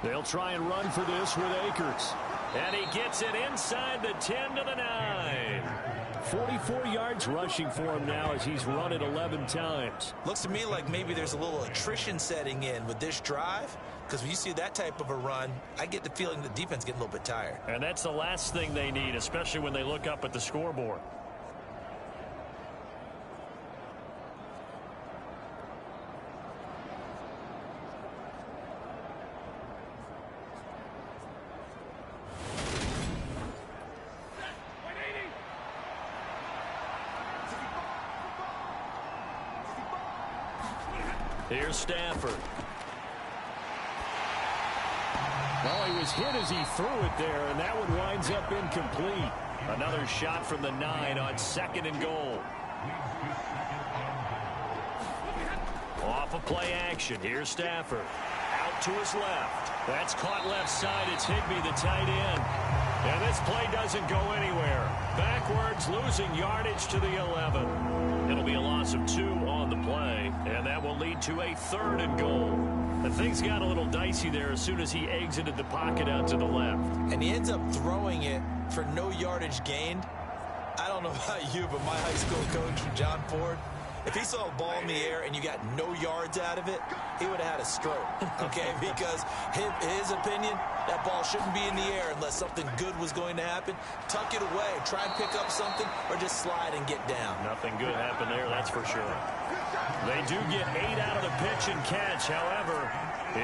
3. They'll try and run for this with Akers. And he gets it inside the 10 to the 9. 44 yards rushing for him now as he's run it 11 times. Looks to me like maybe there's a little attrition setting in with this drive, because when you see that type of a run, I get the feeling the defense getting a little bit tired. And that's the last thing they need, especially when they look up at the scoreboard. Here's Stafford. Well, he was hit as he threw it there, and that one winds up incomplete. Another shot from the 9 on 2nd and goal. Off of play action. Here's Stafford. Out to his left. That's caught left side. It's Higbee, the tight end. And this play doesn't go anywhere. Backwards, losing yardage to the 11. It'll be a loss of 2 on the play, and that will lead to a 3rd and goal. And things got a little dicey there as soon as he exited the pocket out to the left. And he ends up throwing it for no yardage gained. I don't know about you, but my high school coach, John Ford, if he saw a ball in the air and you got no yards out of it, he would have had a stroke, okay? Because his opinion, that ball shouldn't be in the air unless something good was going to happen. Tuck it away, try and pick up something, or just slide and get down. Nothing good happened there, that's for sure. They do get 8 out of the pitch and catch. However,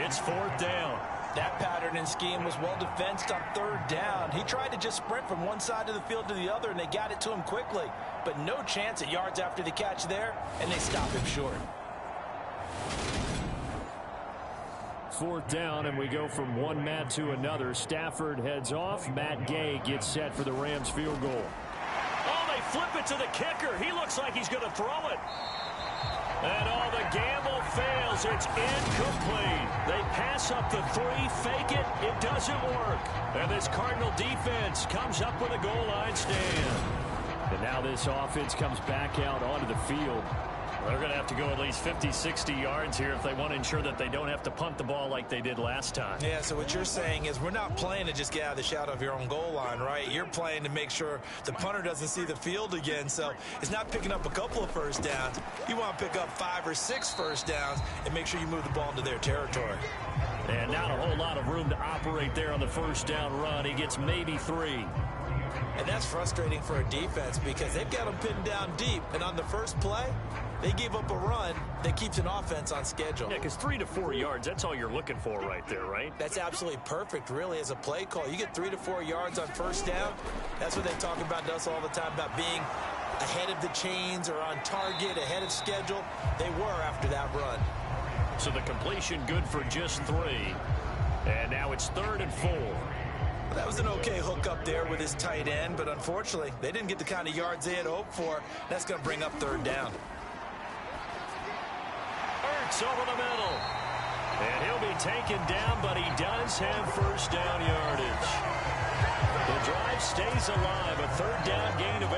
it's 4th down. That pattern and scheme was well defensed on 3rd down. He tried to just sprint from one side of the field to the other, and they got it to him quickly. But no chance at yards after the catch there, and they stop him short. 4th down, and we go from one Matt to another. Stafford heads off. Matt Gay gets set for the Rams field goal. Oh, they flip it to the kicker. He looks like he's going to throw it. And all the gamble fails. It's incomplete. They pass up the 3, fake it. It doesn't work. And this Cardinal defense comes up with a goal line stand. And now this offense comes back out onto the field. They're going to have to go at least 50, 60 yards here if they want to ensure that they don't have to punt the ball like they did last time. Yeah, so what you're saying is we're not playing to just get out of the shadow of your own goal line, right? You're playing to make sure the punter doesn't see the field again. So it's not picking up a couple of first downs. You want to pick up 5 or 6 first downs and make sure you move the ball into their territory. And not a whole lot of room to operate there on the first down run. He gets maybe 3. And that's frustrating for a defense because they've got them pinned down deep. And on the first play, they gave up a run that keeps an offense on schedule. Yeah, because 3 to 4 yards, that's all you're looking for right there, right? That's absolutely perfect, really, as a play call. You get 3 to 4 yards on first down. That's what they talk about to us all the time, about being ahead of the chains or on target, ahead of schedule. They were after that run. So the completion good for just 3. And now it's 3rd and 4. That was an okay hook up there with his tight end, but unfortunately, they didn't get the kind of yards they had hoped for. That's going to bring up 3rd down. Ertz over the middle. And he'll be taken down, but he does have first down yardage. The drive stays alive, a 3rd down gain of 8.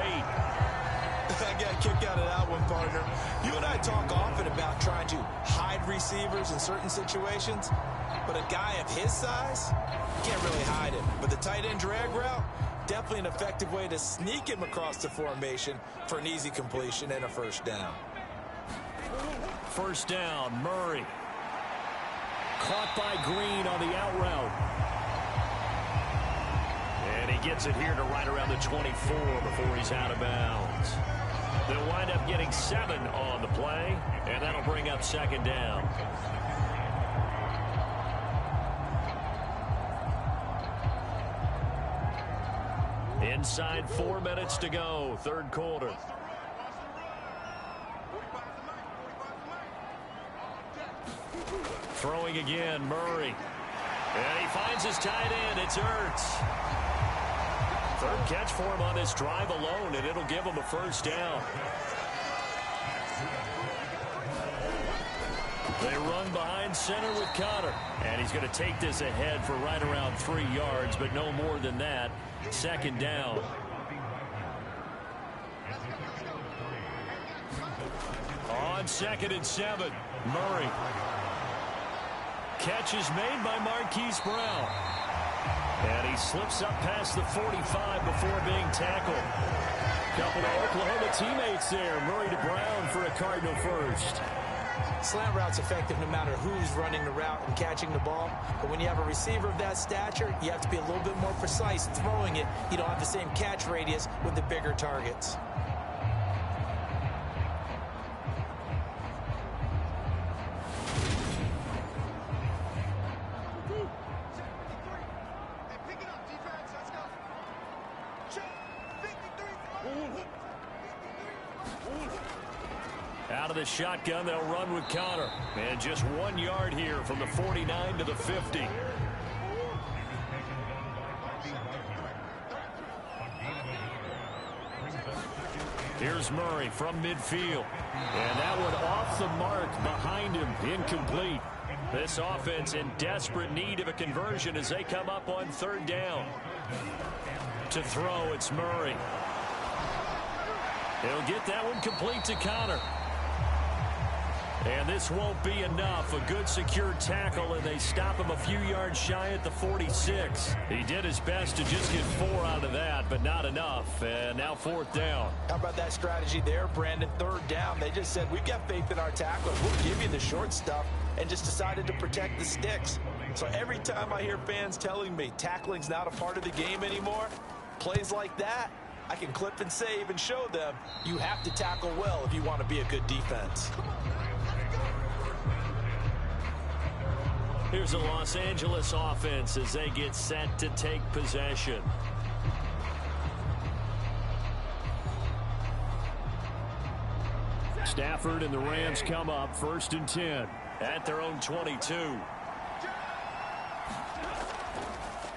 I got a kick out of that one, partner. You and I talk often about trying to hide receivers in certain situations, but a guy of his size, you can't really hide him. But the tight end drag route, definitely an effective way to sneak him across the formation for an easy completion and a first down. First down, Murray. Caught by Green on the out route. And he gets it here to right around the 24 before he's out of bounds. They'll wind up getting 7 on the play, and that'll bring up 2nd down. Inside 4 minutes to go, 3rd quarter. Throwing again, Murray. And he finds his tight end. It's Ertz. 3rd catch for him on this drive alone, and it'll give him a first down. They run behind center with Connor. And he's going to take this ahead for right around 3 yards, but no more than that. 2nd down. On 2nd and 7, Murray. Catch is made by Marquise Brown. And he slips up past the 45 before being tackled. Couple of Oklahoma teammates there. Murray to Brown for a Cardinal first. Slant route's effective no matter who's running the route and catching the ball. But when you have a receiver of that stature, you have to be a little bit more precise throwing it. You don't have the same catch radius with the bigger targets. Out of the shotgun, they'll run with Connor. And just 1 yard here from the 49 to the 50. Here's Murray from midfield. And that one off the mark behind him, incomplete. This offense in desperate need of a conversion as they come up on 3rd down. To throw, it's Murray. He'll get that one complete to Connor. And this won't be enough. A good secure tackle, and they stop him a few yards shy at the 46. He did his best to just get 4 out of that, but not enough. And now 4th down. How about that strategy there, Brandon? 3rd down. They just said, we've got faith in our tacklers. We'll give you the short stuff, and just decided to protect the sticks. So every time I hear fans telling me tackling's not a part of the game anymore, plays like that, I can clip and save and show them you have to tackle well if you want to be a good defense. Here's a Los Angeles offense as they get set to take possession. Stafford and the Rams come up 1st and 10 at their own 22.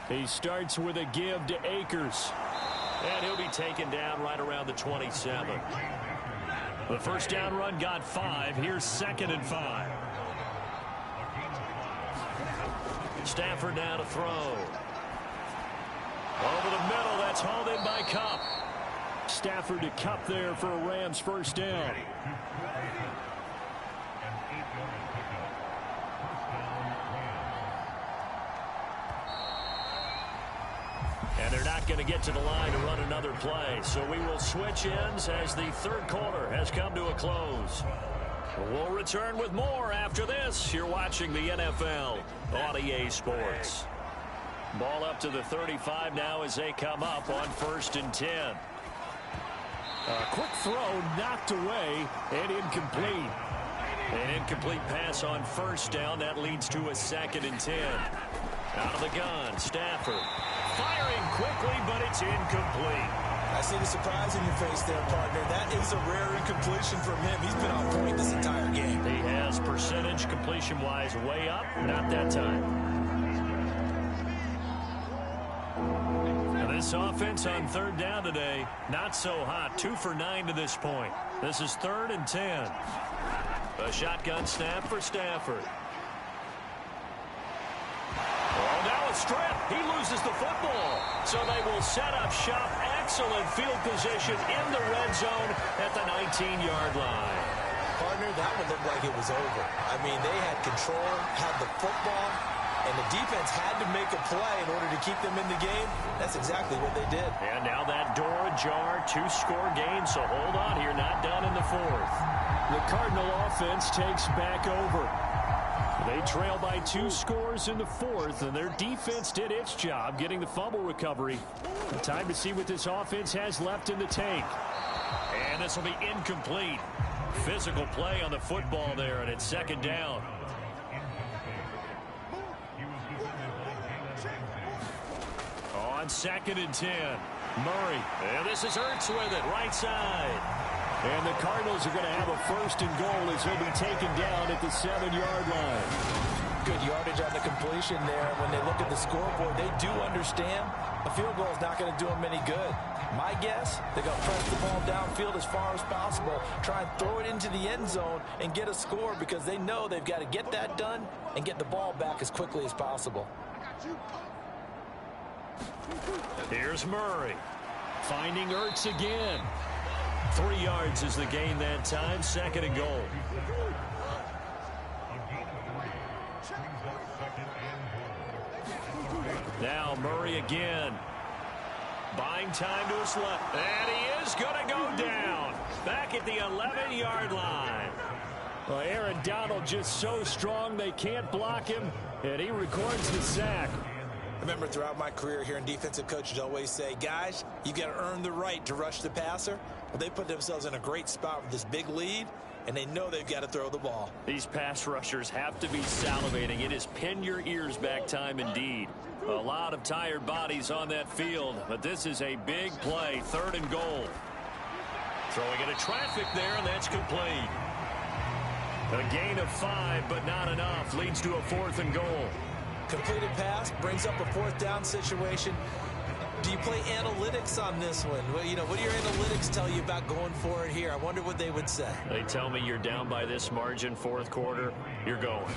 He starts with a give to Akers. And he'll be taken down right around the 27. The first down run got 5. Here's 2nd and 5. Stafford now to throw. Over the middle, that's hauled in by Kupp. Stafford to Kupp there for a Rams first down. not going to get to the line to run another play. So we will switch ends as the third quarter has come to a close. We'll return with more after this. You're watching the NFL on EA Sports. Ball up to the 35 now as they come up on 1st and 10. A quick throw knocked away and incomplete. An incomplete pass on 1st down. That leads to a 2nd and 10. Out of the gun, Stafford. Firing quickly, but it's incomplete. I see the surprise in your face there, partner. That is a rare incompletion from him. He's been on point this entire game. He has percentage completion-wise way up. Not that time. And this offense on 3rd down today, not so hot. 2 for 9 to this point. This is 3rd and 10. A shotgun snap for Stafford. Oh, now a strip. He loses the football. So they will set up shop. Excellent field position in the red zone at the 19-yard line. Partner, that would look like it was over. I mean, they had control, had the football, and the defense had to make a play in order to keep them in the game. That's exactly what they did. And now that door ajar, 2-score game, so hold on here, not done in the 4th. The Cardinal offense takes back over. They trail by 2 scores in the 4th, and their defense did its job getting the fumble recovery. Time to see what this offense has left in the tank. And this will be incomplete. Physical play on the football there, and it's 2nd down. On 2nd and 10, Murray. And this is Ertz with it, right side. And the Cardinals are going to have a 1st and goal as he'll be taken down at the 7-yard line. Good yardage on the completion there. When they look at the scoreboard, they do understand a field goal is not going to do them any good. My guess, they're going to press the ball downfield as far as possible, try and throw it into the end zone and get a score because they know they've got to get that done and get the ball back as quickly as possible. Here's Murray. Finding Ertz again. 3 yards is the gain that time. 2nd and goal. Now Murray again. Buying time to his left. And he is going to go down. Back at the 11-yard line. Well, Aaron Donald just so strong they can't block him, and he records the sack. I remember throughout my career hearing defensive coaches always say, guys, you got to earn the right to rush the passer. Well, they put themselves in a great spot with this big lead, and they know they've got to throw the ball. These pass rushers have to be salivating. It is pin your ears back time indeed. A lot of tired bodies on that field, but this is a big play. 3rd and goal. Throwing into traffic there, and that's complete. A gain of 5, but not enough. Leads to a 4th and goal. Completed pass brings up a 4th down situation. Do you play analytics on this one? Well, you know, what do your analytics tell you about going for it here? I wonder what they would say. They tell me you're down by this margin, 4th quarter, you're going.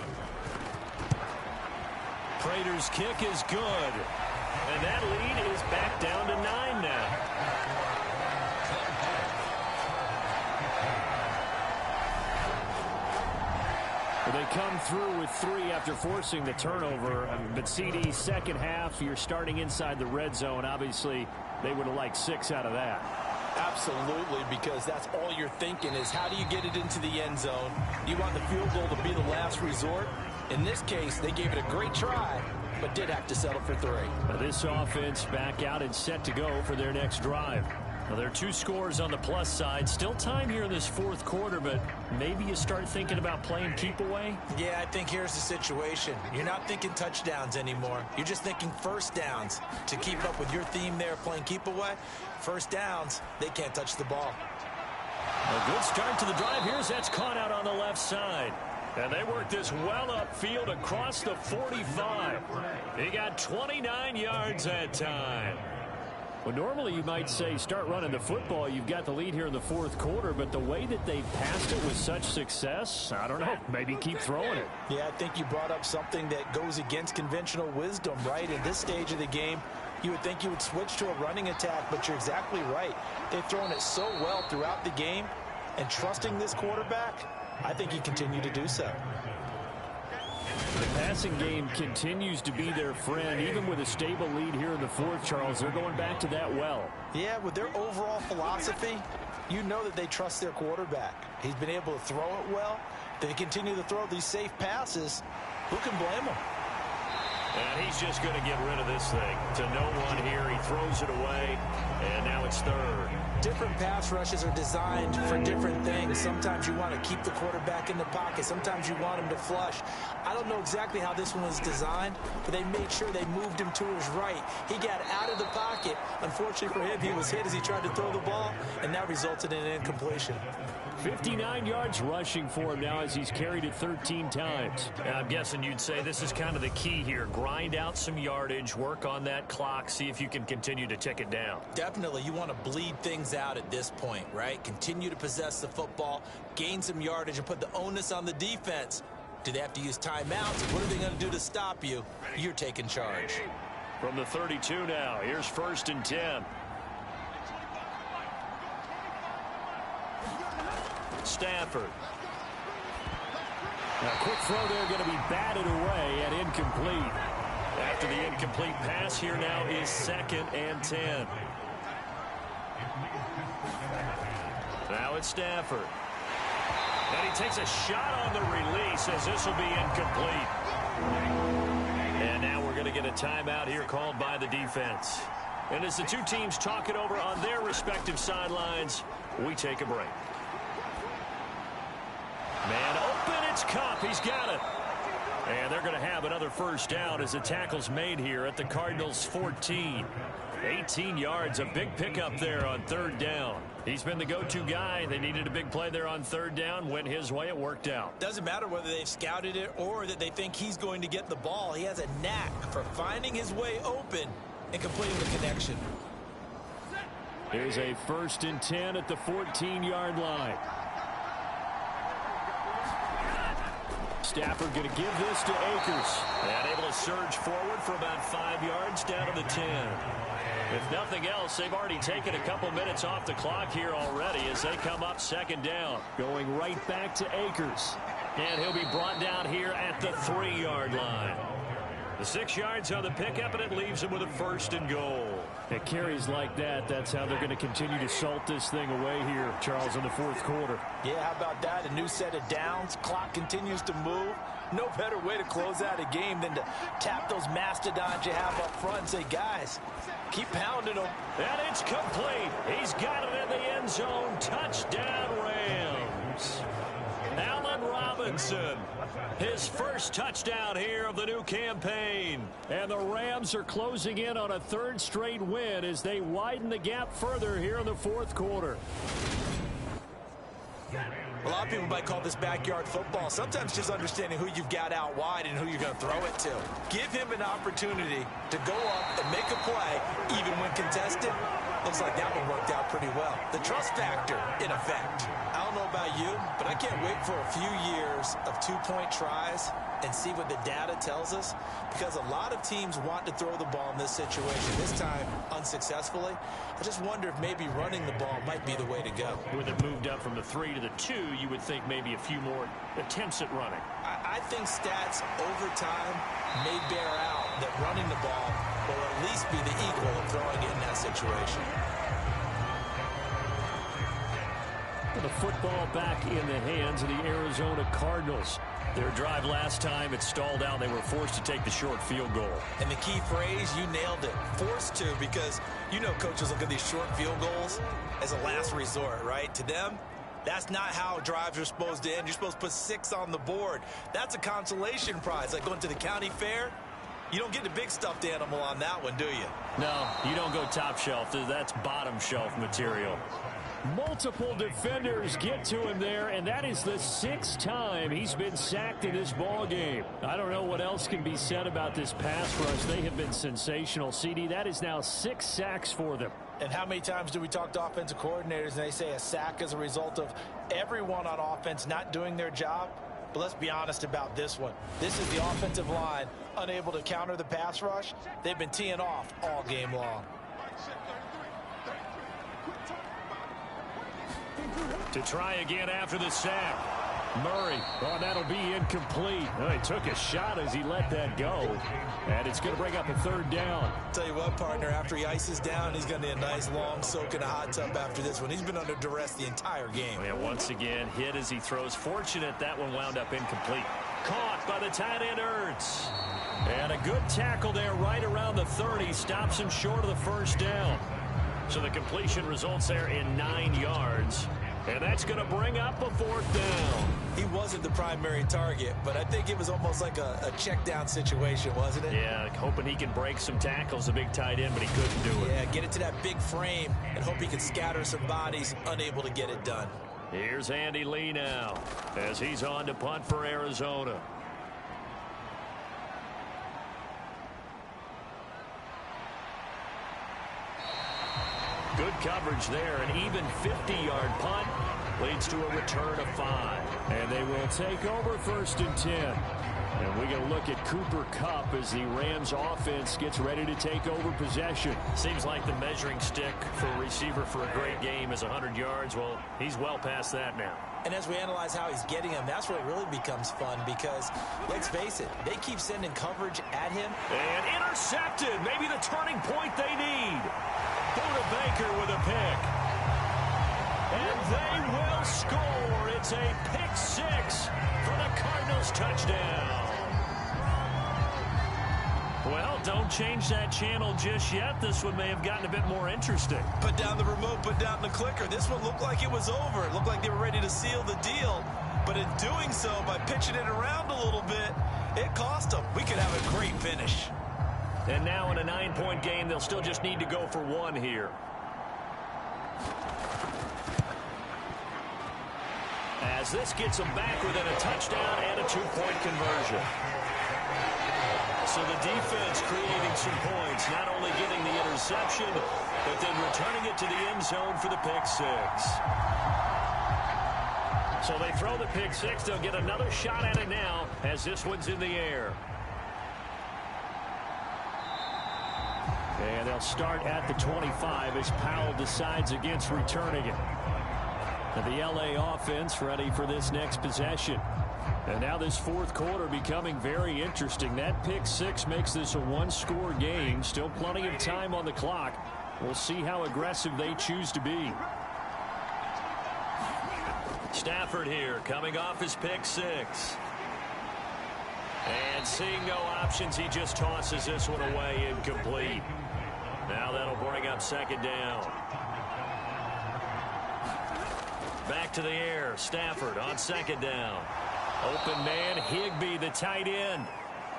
Prater's kick is good. And that lead is back down to 9 now. They come through with 3 after forcing the turnover. But CD, second half, you're starting inside the red zone. Obviously, they would have liked 6 out of that. Absolutely, because that's all you're thinking is how do you get it into the end zone? You want the field goal to be the last resort. In this case, they gave it a great try, but did have to settle for 3. Now this offense back out and set to go for their next drive. Well, there are 2 scores on the plus side. Still time here in this 4th quarter, but maybe you start thinking about playing keep away? Yeah, I think here's the situation. You're not thinking touchdowns anymore. You're just thinking 1st downs. To keep up with your theme there, playing keep away, 1st downs, they can't touch the ball. A good start to the drive. Here's that's caught out on the left side. And they work this well upfield across the 45. He got 29 yards that time. Well, normally you might say start running the football. You've got the lead here in the 4th quarter, but the way that they passed it with such success, I don't know, maybe keep throwing it. Yeah, I think you brought up something that goes against conventional wisdom, right? In this stage of the game, you would think you would switch to a running attack, but you're exactly right. They've thrown it so well throughout the game, and trusting this quarterback, I think he continued to do so. The passing game continues to be their friend. Even with a stable lead here in the fourth, Charles, they're going back to that well. Yeah, with their overall philosophy, you know that they trust their quarterback. He's been able to throw it well. They continue to throw these safe passes. Who can blame them? And he's just going to get rid of this thing. To no one here. He throws it away, and now it's third. Different pass rushes are designed for different things. Sometimes you want to keep the quarterback in the pocket. Sometimes you want him to flush. I don't know exactly how this one was designed, but they made sure they moved him to his right. He got out of the pocket. Unfortunately for him, he was hit as he tried to throw the ball, and that resulted in an incompletion. 59 yards rushing for him now as he's carried it 13 times. I'm guessing you'd say this is kind of the key here. Grind out some yardage, work on that clock, see if you can continue to tick it down. Definitely, you want to bleed things out at this point, right? Continue to possess the football, gain some yardage, and put the onus on the defense. Do they have to use timeouts? What are they going to do to stop you? You're taking charge. From the 32 now, here's 1st and 10. Stafford. Now, quick throw there, going to be batted away and incomplete. After the incomplete pass, here now is 2nd and 10. Now it's Stafford. And he takes a shot on the release as this will be incomplete. And now we're going to get a timeout here called by the defense. And as the two teams talk it over on their respective sidelines, we take a break. Man open, it's Cup. He's got it. And they're going to have another first down as the tackle's made here at the Cardinals' 14. 18 yards, a big pickup there on 3rd down. He's been the go-to guy. They needed a big play there on 3rd down. Went his way. It worked out. Doesn't matter whether they've scouted it or that they think he's going to get the ball. He has a knack for finding his way open and completing the connection. Here's a 1st and 10 at the 14-yard line. Stafford going to give this to Akers. And able to surge forward for about 5 yards down to the 10. If nothing else, they've already taken a couple minutes off the clock here already as they come up 2nd down. Going right back to Akers. And he'll be brought down here at the 3-yard line. The 6 yards on the pickup, and it leaves him with a 1st and goal. At carries like that, that's how they're going to continue to salt this thing away here, Charles, in the 4th quarter. Yeah, how about that? A new set of downs. Clock continues to move. No better way to close out a game than to tap those mastodons you have up front and say, guys, keep pounding them. And it's complete. He's got it in the end zone. Touchdown, Rams. Allen Robinson, his first touchdown here of the new campaign. And the Rams are closing in on a 3rd straight win as they widen the gap further here in the 4th quarter. A lot of people might call this backyard football. Sometimes just understanding who you've got out wide and who you're going to throw it to. Give him an opportunity to go up and make a play, even when contested. Looks like that one worked out pretty well. The trust factor, in effect. I don't know about you, but I can't wait for a few years of 2-point tries and see what the data tells us, because a lot of teams want to throw the ball in this situation, this time unsuccessfully. I just wonder if maybe running the ball might be the way to go. With it moved up from the 3 to the 2, you would think maybe a few more attempts at running. I think stats over time may bear out that running the ball will at least be the equal of throwing it in that situation. The football back in the hands of the Arizona Cardinals. Their drive last time, it stalled out. They were forced to take the short field goal. And the key phrase, you nailed it. Forced to, because you know coaches look at these short field goals as a last resort, right? To them, that's not how drives are supposed to end. You're supposed to put 6 on the board. That's a consolation prize. Like going to the county fair, you don't get the big stuffed animal on that one, do you? No, you don't go top shelf. That's bottom shelf material. Multiple defenders get to him there, and that is the 6th time he's been sacked in this ball game. I don't know what else can be said about this pass rush. They have been sensational. CD, that is now 6 sacks for them. And how many times do we talk to offensive coordinators and they say a sack is a result of everyone on offense not doing their job? But let's be honest about this one. This is the offensive line unable to counter the pass rush. They've been teeing off all game long. To try again after the sack. Murray. Oh, that'll be incomplete. Oh, he took a shot as he let that go. And it's going to bring up a third down. Tell you what, partner, after he ices down, he's going to need a nice long soak in a hot tub after this one. He's been under duress the entire game. And once again, hit as he throws. Fortunate that one wound up incomplete. Caught by the tight end, Ertz. And a good tackle there right around the 30. Stops him short of the first down. So the completion results there in 9 yards. And that's going to bring up a fourth down. He wasn't the primary target, but I think it was almost like a check down situation, wasn't it? Yeah, hoping he can break some tackles, the big tight end, but he couldn't do it. Yeah, get it to that big frame and hope he can scatter some bodies, unable to get it done. Here's Andy Lee now as he's on to punt for Arizona. Good coverage there. An even 50-yard punt leads to a return of 5. And they will take over 1st and 10. And we're going to look at Cooper Kupp as the Rams offense gets ready to take over possession. Seems like the measuring stick for a receiver for a great game is 100 yards. Well, he's well past that now. And as we analyze how he's getting them, that's where it really becomes fun because, let's face it, they keep sending coverage at him. And intercepted. Maybe the turning point they need. Buda Baker with a pick. And they will score. It's a pick 6 for the Cardinals touchdown. Well, don't change that channel just yet. This one may have gotten a bit more interesting. Put down the remote, put down the clicker. This one looked like it was over. It looked like they were ready to seal the deal. But in doing so, by pitching it around a little bit, it cost them. We could have a great finish. And now in a 9-point game, they'll still just need to go for 1 here. As this gets them back within a touchdown and a 2-point conversion. So the defense creating some points, not only getting the interception, but then returning it to the end zone for the pick 6. So they throw the pick 6. They'll get another shot at it now as this one's in the air. And they'll start at the 25 as Powell decides against returning it. And the LA offense ready for this next possession. And now this 4th quarter becoming very interesting. That pick 6 makes this a 1-score game. Still plenty of time on the clock. We'll see how aggressive they choose to be. Stafford here coming off his pick 6. And seeing no options, he just tosses this one away incomplete. Now that'll bring up 2nd down. Back to the air. Stafford on 2nd down. Open man, Higbee, the tight end.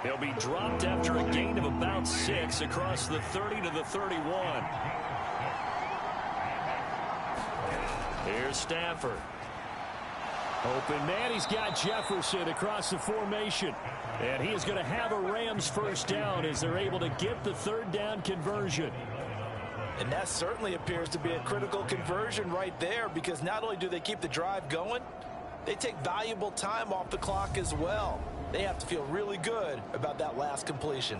He'll be dropped after a gain of about 6 across the 30 to the 31. Here's Stafford. Open man, he's got Jefferson across the formation. And he is going to have a Rams 1st down as they're able to get the 3rd down conversion. And that certainly appears to be a critical conversion right there because not only do they keep the drive going, they take valuable time off the clock as well. They have to feel really good about that last completion.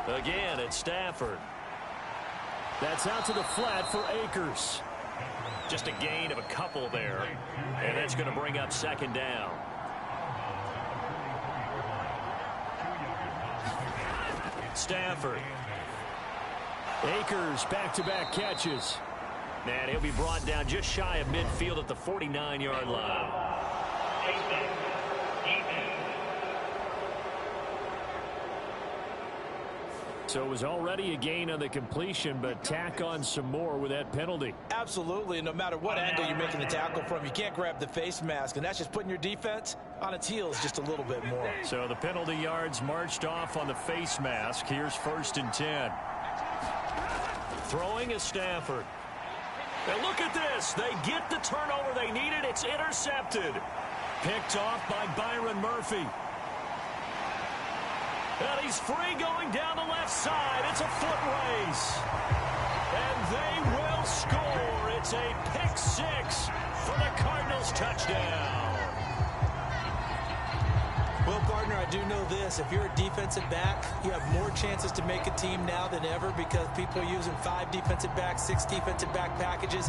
Again, it's Stafford. That's out to the flat for Akers. Just a gain of a couple there. And that's going to bring up 2nd down. Stafford. Akers back-to-back catches. And he'll be brought down just shy of midfield at the 49-yard line. So it was already a gain on the completion, but tack on some more with that penalty. Absolutely. No matter what angle you're making the tackle from, you can't grab the face mask, and that's just putting your defense on its heels just a little bit more. So the penalty yards marched off on the face mask. Here's 1st and 10. Throwing is Stafford. And look at this. They get the turnover they needed. It's intercepted. Picked off by Byron Murphy. And he's free going down the left side. It's a foot race. And they will score. It's a pick 6 for the Cardinals touchdown. Partner, I do know this. If you're a defensive back, you have more chances to make a team now than ever because people are using 5 defensive backs, 6 defensive back packages.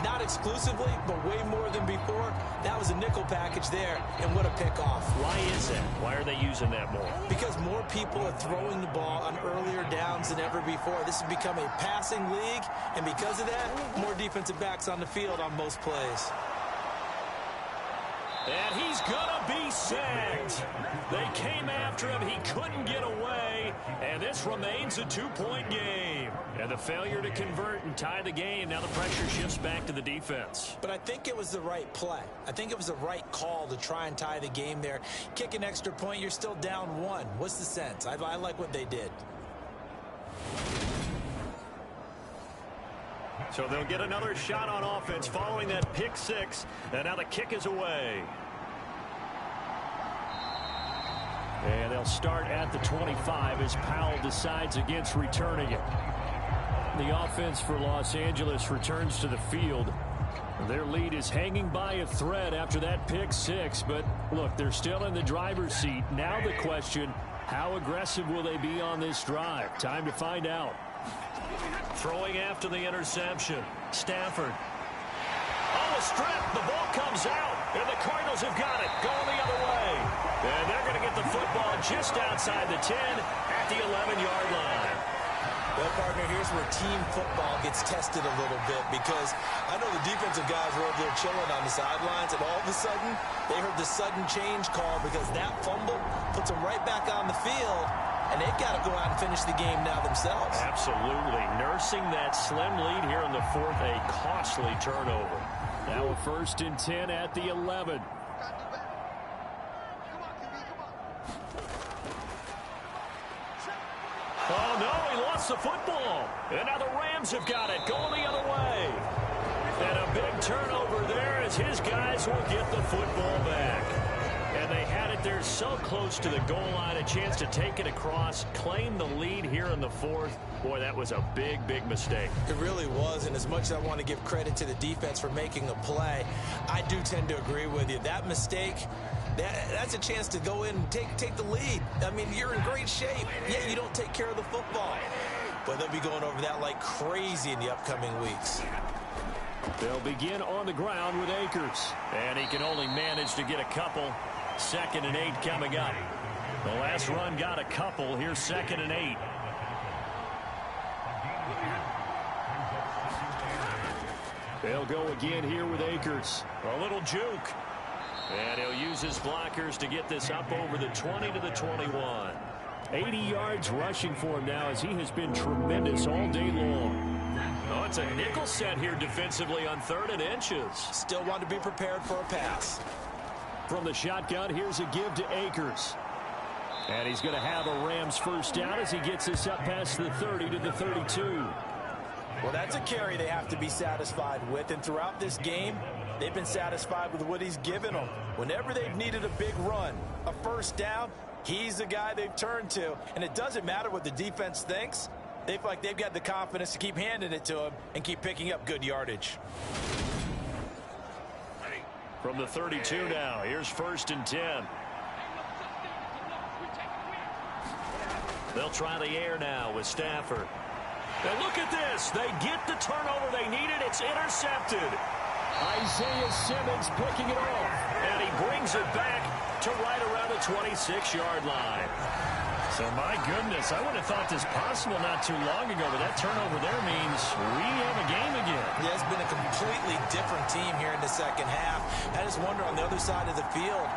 Not exclusively, but way more than before. That was a nickel package there, and what a pickoff. Why is that? Why are they using that more? Because more people are throwing the ball on earlier downs than ever before. This has become a passing league, and because of that, more defensive backs on the field on most plays. And he's going to be sacked. They came after him. He couldn't get away. And this remains a 2-point game. And the failure to convert and tie the game. Now the pressure shifts back to the defense. But I think it was the right play. I think it was the right call to try and tie the game there. Kick an extra point, you're still down 1. What's the sense? I like what they did. So they'll get another shot on offense following that pick 6. And now the kick is away. And they'll start at the 25 as Powell decides against returning it. The offense for Los Angeles returns to the field. Their lead is hanging by a thread after that pick 6. But look, they're still in the driver's seat. Now the question, how aggressive will they be on this drive? Time to find out. Throwing after the interception. Stafford. Oh, a strip. The ball comes out. And the Cardinals have got it. Going the other way. And they're going to get the football just outside the 10 at the 11-yard line. Well, partner, here's where team football gets tested a little bit because I know the defensive guys were over there chilling on the sidelines, and all of a sudden, they heard the sudden change call because that fumble puts them right back on the field. And they've got to go out and finish the game now themselves. Absolutely. Nursing that slim lead here in the 4th, a costly turnover. Now a 1st and 10 at the 11. Oh, no, he lost the football. And now the Rams have got it, going the other way. And a big turnover there as his guys will get the football back. And they had it there so close to the goal line, a chance to take it across, claim the lead here in the 4th. Boy, that was a big, big mistake. It really was, and as much as I want to give credit to the defense for making a play, I do tend to agree with you. That mistake, that's a chance to go in and take the lead. I mean, you're in great shape, yet you don't take care of the football. But they'll be going over that like crazy in the upcoming weeks. They'll begin on the ground with Akers. And he can only manage to get a couple. 2nd and 8 coming up. The last run got a couple. Here's 2nd and 8. They'll go again here with Akers. A little juke. And he'll use his blockers to get this up over the 20 to the 21. 80 yards rushing for him now as he has been tremendous all day long. Oh, it's a nickel set here defensively on 3rd and inches. Still want to be prepared for a pass. From the shotgun, here's a give to Akers. And he's going to have a Rams 1st down as he gets this up past the 30 to the 32. Well, that's a carry they have to be satisfied with. And throughout this game, they've been satisfied with what he's given them. Whenever they've needed a big run, a 1st down, he's the guy they've turned to. And it doesn't matter what the defense thinks. They feel like they've got the confidence to keep handing it to him and keep picking up good yardage. From the 32 now, here's 1st and 10. They'll try the air now with Stafford. And look at this. They get the turnover they needed. It's intercepted. Isaiah Simmons picking it off. And he brings it back to right around the 26-yard line. So, my goodness, I would have thought this possible not too long ago, but that turnover there means we have a game again. Yeah, it's been a completely different team here in the 2nd half. I just wonder on the other side of the field,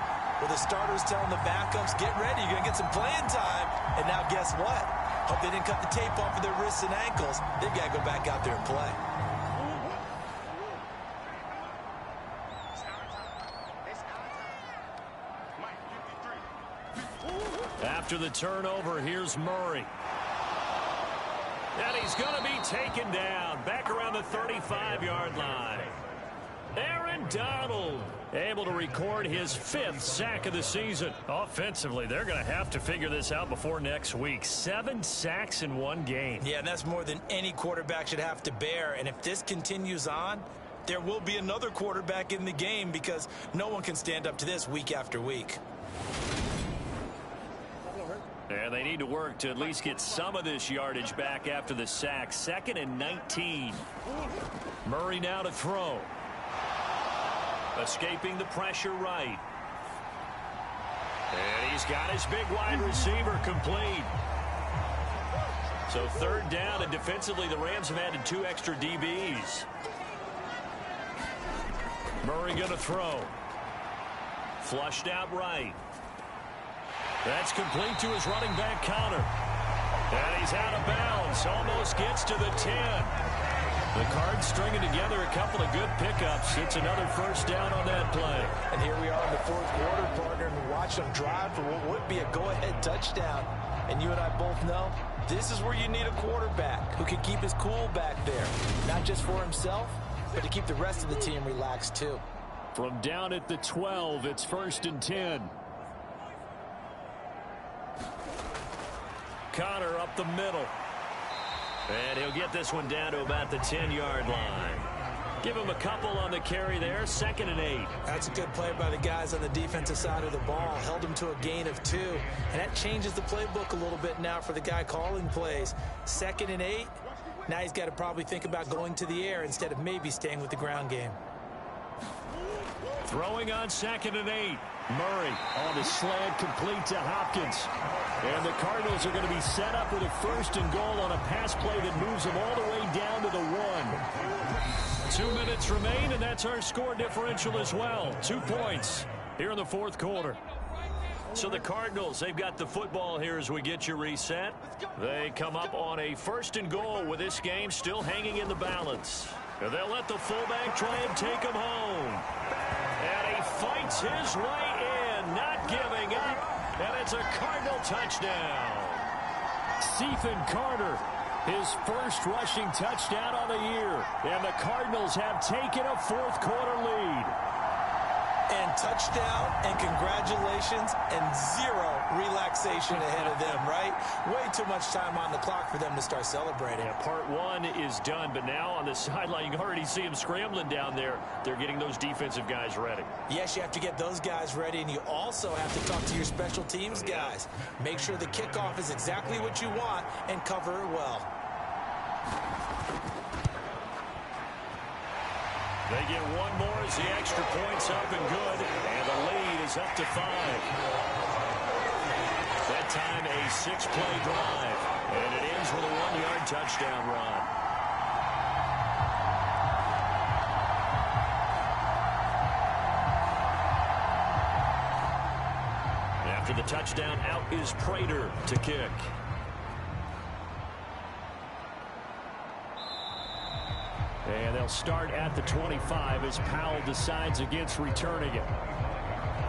where the starters telling the backups, get ready, you're going to get some playing time. And now guess what? Hope they didn't cut the tape off of their wrists and ankles. They've got to go back out there and play. After the turnover, here's Murray. And he's going to be taken down back around the 35-yard line. Aaron Donald able to record his 5th sack of the season. Offensively, they're going to have to figure this out before next week. 7 sacks in one game. Yeah, and that's more than any quarterback should have to bear. And if this continues on, there will be another quarterback in the game because no one can stand up to this week after week. And they need to work to at least get some of this yardage back after the sack. 2nd and 19. Murray now to throw. Escaping the pressure right. And he's got his big wide receiver complete. So 3rd down, and defensively the Rams have added 2 extra DBs. Murray going to throw. Flushed out right. That's complete to his running back Connor. And he's out of bounds. Almost gets to the 10. The Cards stringing together a couple of good pickups. It's another 1st down on that play. And here we are in the 4th quarter, partner, and we watch them drive for what would be a go-ahead touchdown. And you and I both know this is where you need a quarterback who can keep his cool back there. Not just for himself, but to keep the rest of the team relaxed too. From down at the 12, it's 1st and 10. Connor up the middle. And he'll get this one down to about the 10-yard line. Give him a couple on the carry there. 2nd and 8. That's a good play by the guys on the defensive side of the ball. Held him to a gain of 2. And that changes the playbook a little bit now for the guy calling plays. 2nd and 8. Now he's got to probably think about going to the air instead of maybe staying with the ground game. Throwing on 2nd and 8. Murray on the slant, complete to Hopkins. And the Cardinals are going to be set up with a 1st and goal on a pass play that moves them all the way down to the 1. 2 minutes remain, and that's our score differential as well. 2 points here in the 4th quarter. So the Cardinals, they've got the football here as we get you reset. They come up on a 1st and goal with this game still hanging in the balance. And they'll let the fullback try and take him home. And he fights his way in, not giving up. And it's a Cardinal touchdown. Ethan Carter, his 1st rushing touchdown on the year. And the Cardinals have taken a 4th quarter lead. And touchdown and congratulations and 0 relaxation ahead of them, right? Way too much time on the clock for them to start celebrating. Yeah, part 1 is done, but now on the sideline, you can already see them scrambling down there. They're getting those defensive guys ready. Yes, you have to get those guys ready, and you also have to talk to your special teams guys. Make sure the kickoff is exactly what you want and cover it well. They get one more as the extra point's up and good, and the lead is up to 5. That time a 6-play drive, and it ends with a 1-yard touchdown run. After the touchdown, out is Prater to kick. And they'll start at the 25 as Powell decides against returning it.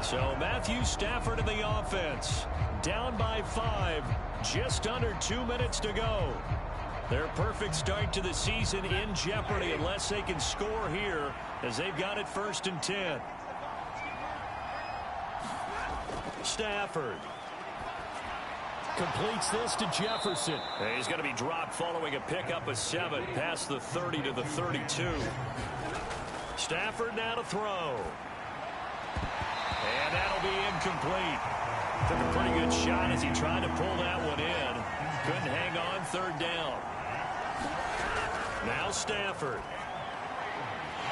So Matthew Stafford in the offense. Down by 5. Just under 2 minutes to go. Their perfect start to the season in jeopardy unless they can score here as they've got it 1st and 10. Stafford completes this to Jefferson. He's going to be dropped following a pickup of 7 past the 30 to the 32. Stafford now to throw. And that'll be incomplete. Took a pretty good shot as he tried to pull that one in. Couldn't hang on. 3rd down. Now Stafford.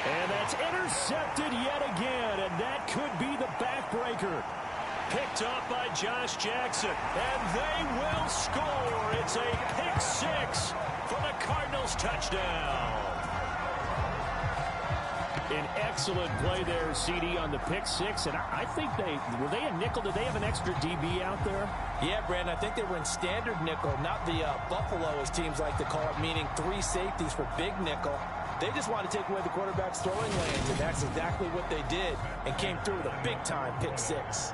And that's intercepted yet again, and that could be the backbreaker. Picked up by Josh Jackson, and they will score. It's a pick-6 for the Cardinals touchdown. An excellent play there, CD, on the pick-6, and I think were they a nickel? Did they have an extra DB out there? Yeah, Brandon, I think they were in standard nickel, not the Buffalo, as teams like to call it, meaning 3 safeties for big nickel. They just want to take away the quarterback's throwing lanes, and that's exactly what they did, and came through with a big-time pick-6.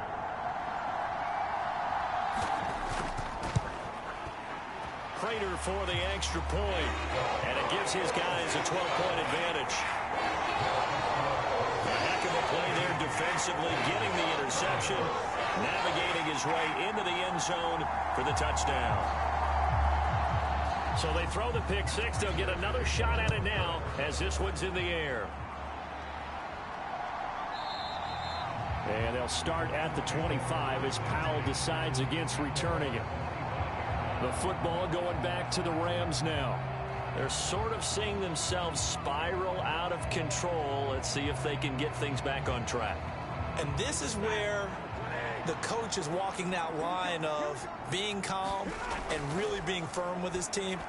Prater for the extra point, and it gives his guys a 12-point advantage. A heck of a play there defensively, getting the interception, navigating his way into the end zone for the touchdown. So they throw the pick-6. They'll get another shot at it now as this one's in the air. And they'll start at the 25 as Powell decides against returning it. The football going back to the Rams now. They're sort of seeing themselves spiral out of control. Let's see if they can get things back on track. And this is where the coach is walking that line of being calm and really being firm with his team.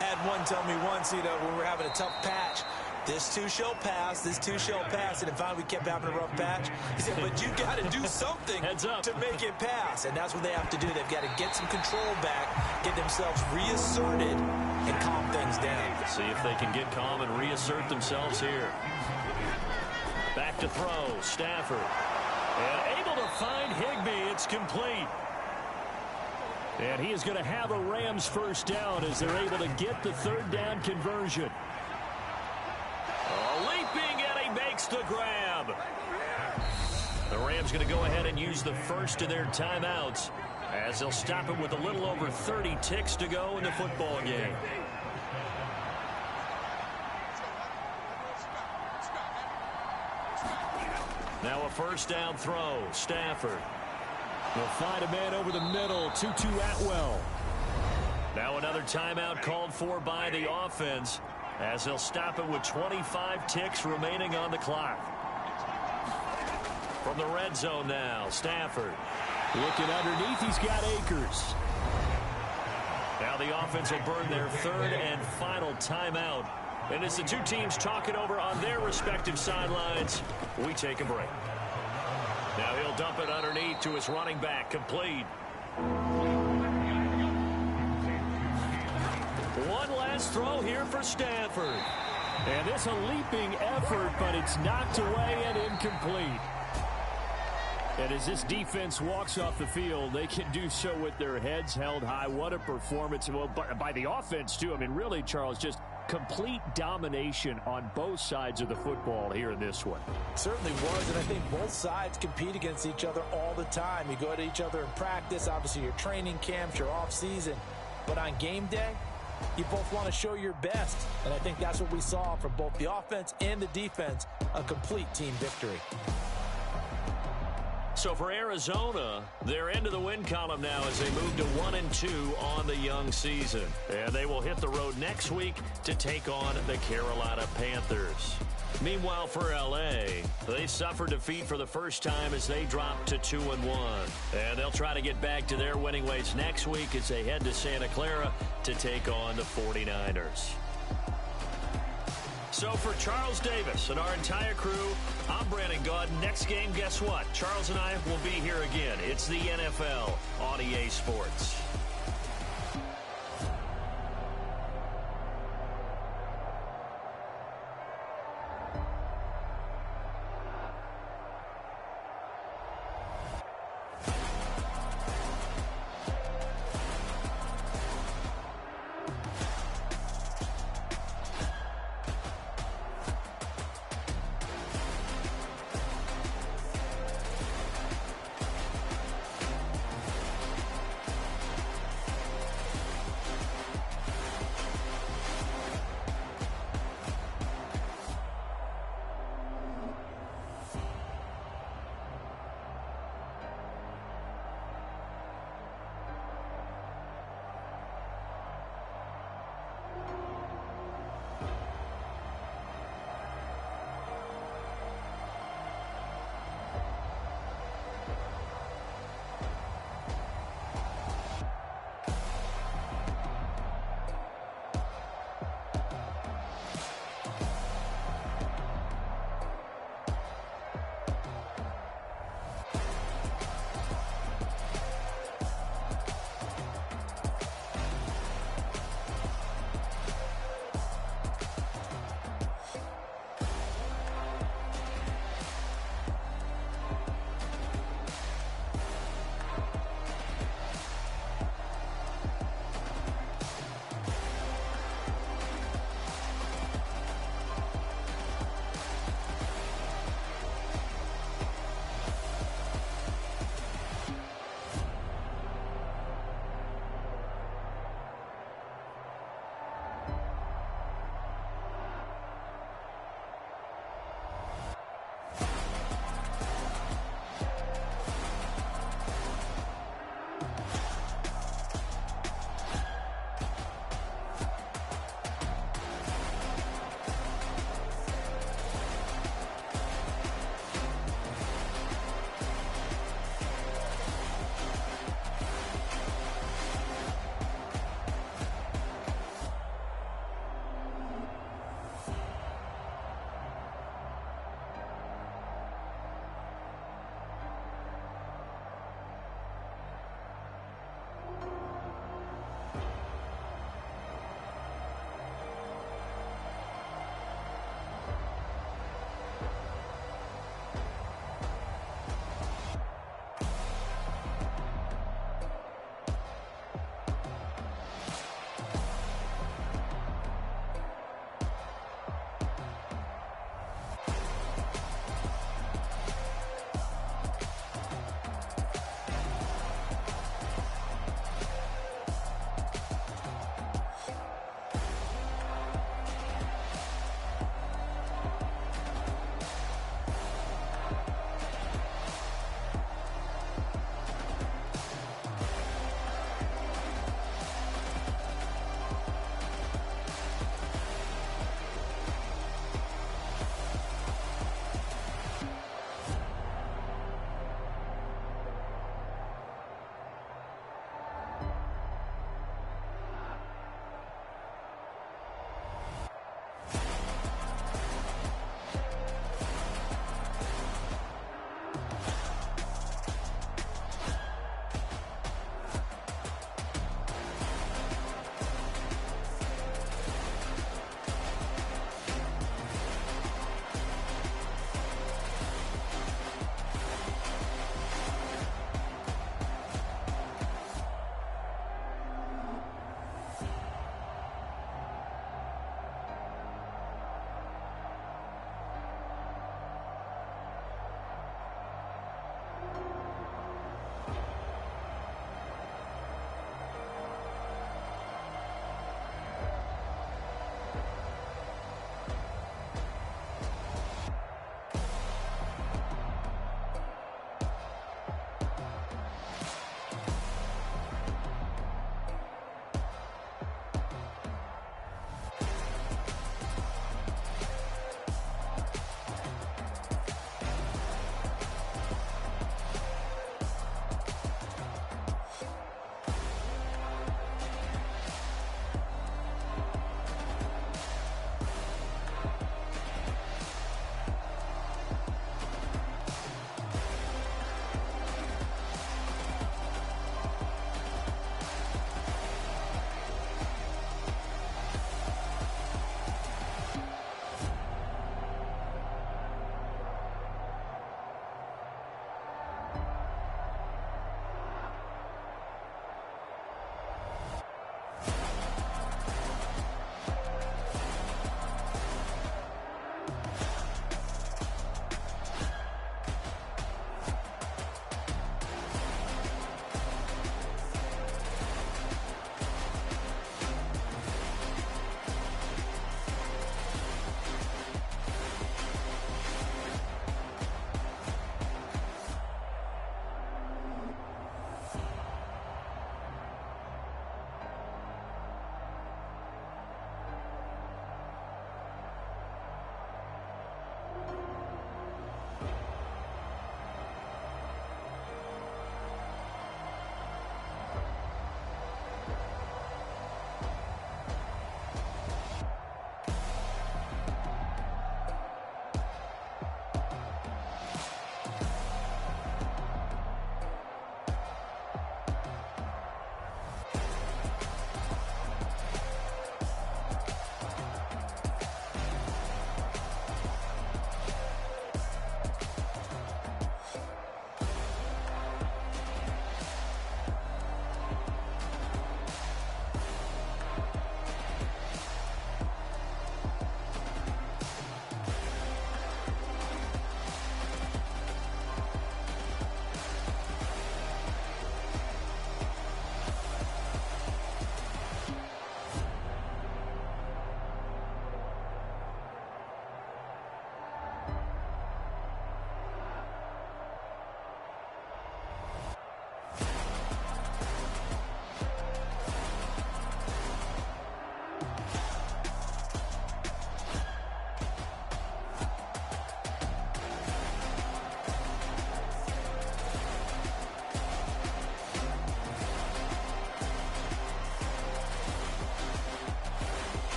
I had one tell me once, when we're having a tough patch, this too shall pass, this too shall pass. And finally we kept having a rough patch. He said, but you got to do something to make it pass. And that's what they have to do. They've got to get some control back, get themselves reasserted, and calm things down. See if they can get calm and reassert themselves here. Back to throw, Stafford. And able to find Higbee. It's complete. And he is going to have a Rams first down as they're able to get the third down conversion. Leaping, and he makes the grab. The Rams going to go ahead and use the first of their timeouts as they'll stop it with a little over 30 ticks to go in the football game. Now a first down throw, Stafford. They'll find a man over the middle, Tutu Atwell. Now another timeout called for by the offense as they'll stop it with 25 ticks remaining on the clock. From the red zone now, Stafford. Looking underneath, he's got Akers. Now the offense will burn their third and final timeout. And as the two teams talk it over on their respective sidelines, we take a break. Now he'll dump it underneath to his running back, complete. One last throw here for Stafford. And it's a leaping effort, but it's knocked away and incomplete. And as this defense walks off the field, they can do so with their heads held high. What a performance. Well, by the offense, too. I mean, really, Charles, just complete domination on both sides of the football here in this one. Certainly was, and I think both sides compete against each other all the time. You go at each other in practice, obviously your training camps, your off-season. But on game day, you both want to show your best. And I think that's what we saw from both the offense and the defense, a complete team victory. So for Arizona, they're into the win column now as they move to 1-2 on the young season. And they will hit the road next week to take on the Carolina Panthers. Meanwhile, for L.A., they suffered defeat for the first time as they dropped to 2-1. And they'll try to get back to their winning ways next week as they head to Santa Clara to take on the 49ers. So for Charles Davis and our entire crew, I'm Brandon Gaudin. Next game, guess what? Charles and I will be here again. It's the NFL on EA Sports.